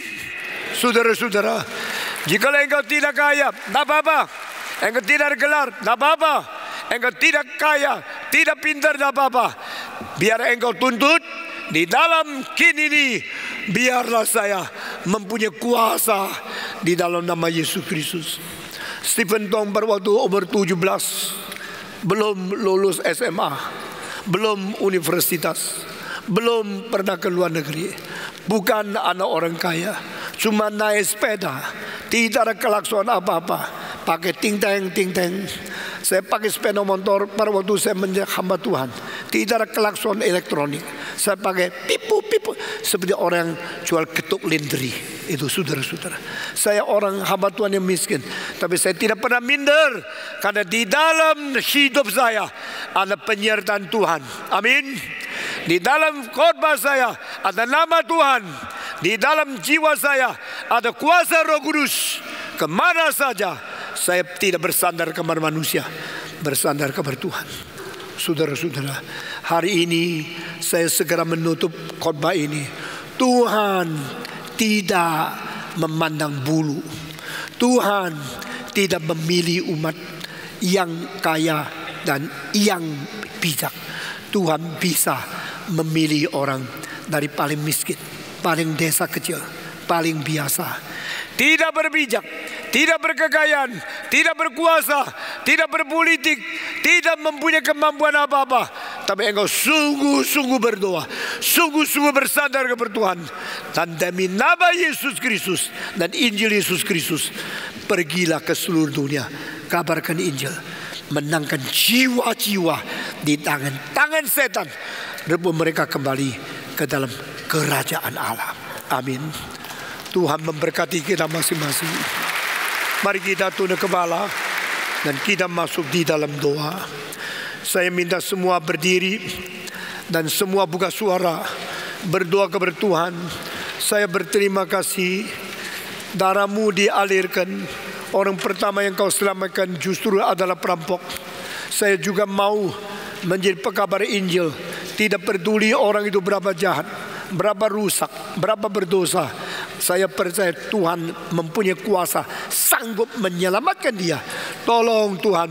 [SPEAKER 1] Saudara-saudara, jika engkau tidak kaya, tidak apa-apa. Engkau tidak ada gelar, tidak apa-apa. Engkau tidak kaya, tidak pintar, tidak apa-apa. biar Engkau tuntut. Di dalam kini ini biarlah saya mempunyai kuasa di dalam nama Yesus Kristus. Stephen Tong pada waktu umur 17, belum lulus SMA, belum universitas, belum pernah ke luar negeri, bukan anak orang kaya, cuma naik sepeda, tidak ada kelakson apa-apa, pakai ting-teng. Saya pakai sepeda motor pada waktu saya menjadi hamba Tuhan, tidak ada klakson elektronik. Saya pakai pipu seperti orang yang jual ketuk lindri. Itu saudara-saudara, saya orang hamba Tuhan yang miskin, tapi saya tidak pernah minder, karena di dalam hidup saya ada penyertaan Tuhan. Amin. Di dalam khotbah saya ada nama Tuhan. Di dalam jiwa saya ada kuasa Roh Kudus. Kemana saja saya tidak bersandar kepada manusia, bersandar kepada Tuhan. Saudara-saudara, hari ini saya segera menutup khotbah ini. Tuhan tidak memandang bulu. Tuhan tidak memilih umat yang kaya dan yang bijak. Tuhan bisa memilih orang dari paling miskin, paling desa kecil, paling biasa. Tidak berbijak, tidak berkekayaan, tidak berkuasa, tidak berpolitik, tidak mempunyai kemampuan apa-apa, tapi engkau sungguh-sungguh berdoa, sungguh-sungguh bersandar kepada Tuhan, dan demi nama Yesus Kristus dan Injil Yesus Kristus, pergilah ke seluruh dunia, kabarkan Injil, menangkan jiwa-jiwa di tangan setan, rebut mereka kembali ke dalam kerajaan Allah. Amin. Tuhan memberkati kita masing-masing. Mari kita tunduk kepala dan kita masuk di dalam doa. Saya minta semua berdiri dan semua buka suara, berdoa kepada Tuhan. Saya berterima kasih, darah-Mu dialirkan. Orang pertama yang Kau selamatkan justru adalah perampok. Saya juga mau menjadi pekabar Injil. Tidak peduli orang itu berapa jahat, berapa rusak, berapa berdosa. Saya percaya Tuhan mempunyai kuasa, sanggup menyelamatkan dia. Tolong Tuhan,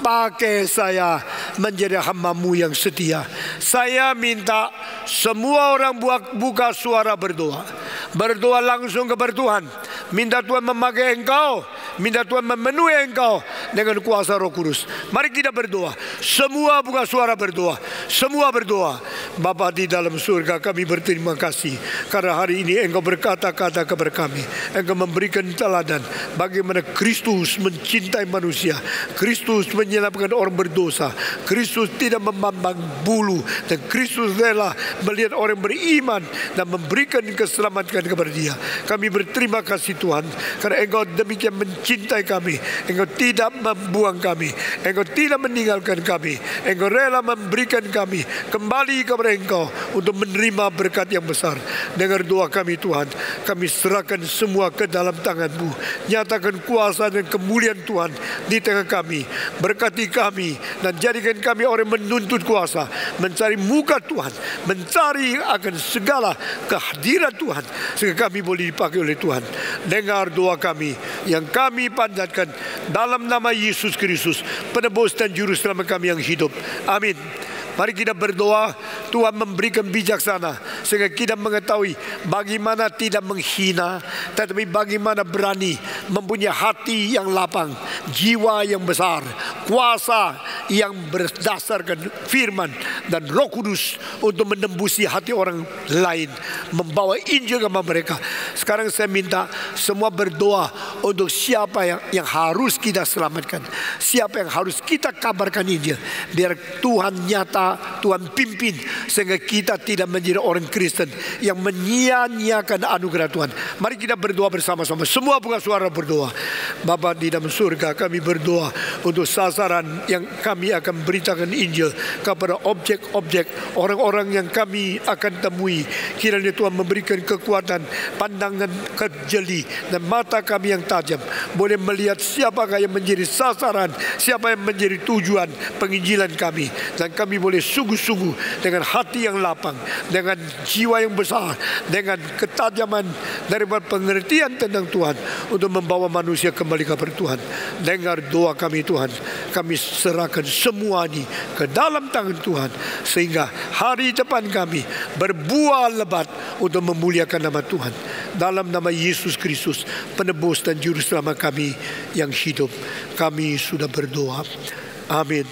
[SPEAKER 1] pakai saya menjadi hamba-Mu yang setia. Saya minta semua orang buka suara berdoa. Berdoa langsung kepada Tuhan. Minta Tuhan memakai engkau, minta Tuhan memenuhi engkau dengan kuasa Roh Kudus. Mari kita berdoa. Semua buka suara berdoa. Semua berdoa. Bapa di dalam surga, kami berterima kasih karena hari ini engkau berkata-kata kepada kami. Engkau memberikan teladan bagaimana Kristus mencintai manusia. Kristus menyelamatkan orang berdosa. Kristus tidak memandang bulu. Dan Kristus rela melihat orang beriman dan memberikan keselamatan kepada dia. Kami berterima kasih Tuhan, karena engkau demikian mencintai kami. Engkau tidak membuang kami. Engkau tidak meninggalkan kami. Engkau rela memberikan kami kembali kepada engkau untuk menerima berkat yang besar. Dengar doa kami Tuhan. Kami serahkan semua ke dalam tangan-Mu. Nyatakan kuasa dan kemuliaan Tuhan di tengah kami. Berkati kami dan jadikan kami orang menuntut kuasa, mencari muka Tuhan, mencari akan segala kehadiran Tuhan, sehingga kami boleh dipakai oleh Tuhan. Dengar doa kami yang kami panjatkan dalam nama Yesus Kristus, penebus dan juru selamat kami yang hidup. Amin. Mari kita berdoa, Tuhan memberikan bijaksana sehingga kita mengetahui bagaimana tidak menghina, tetapi bagaimana berani mempunyai hati yang lapang, jiwa yang besar, kuasa yang berdasarkan firman dan Roh Kudus untuk menembusi hati orang lain, membawa Injil kepada mereka. Sekarang saya minta semua berdoa untuk siapa yang harus kita selamatkan, siapa yang harus kita kabarkan Injil, biar Tuhan nyata, Tuhan pimpin, sehingga kita tidak menjadi orang Kristen yang menyia-nyiakan anugerah Tuhan. Mari kita berdoa bersama-sama. Semua buka suara berdoa. Bapa di dalam surga, kami berdoa untuk sasaran yang kami akan beritakan Injil kepada objek-objek orang-orang yang kami akan temui. Kiranya Tuhan memberikan kekuatan, pandangan kejeli dan mata kami yang tajam, boleh melihat siapakah yang menjadi sasaran, siapa yang menjadi tujuan penginjilan kami, dan kami boleh sungguh-sungguh dengan hati yang lapang, dengan jiwa yang besar, dengan ketajaman daripada pengertian tentang Tuhan untuk membawa manusia kembali kepada Tuhan. Dengar doa kami Tuhan. kami serahkan semua ini ke dalam tangan Tuhan, sehingga hari depan kami berbuah lebat untuk memuliakan nama Tuhan. Dalam nama Yesus Kristus, penebus dan juru selamat kami yang hidup, kami sudah berdoa. Amin.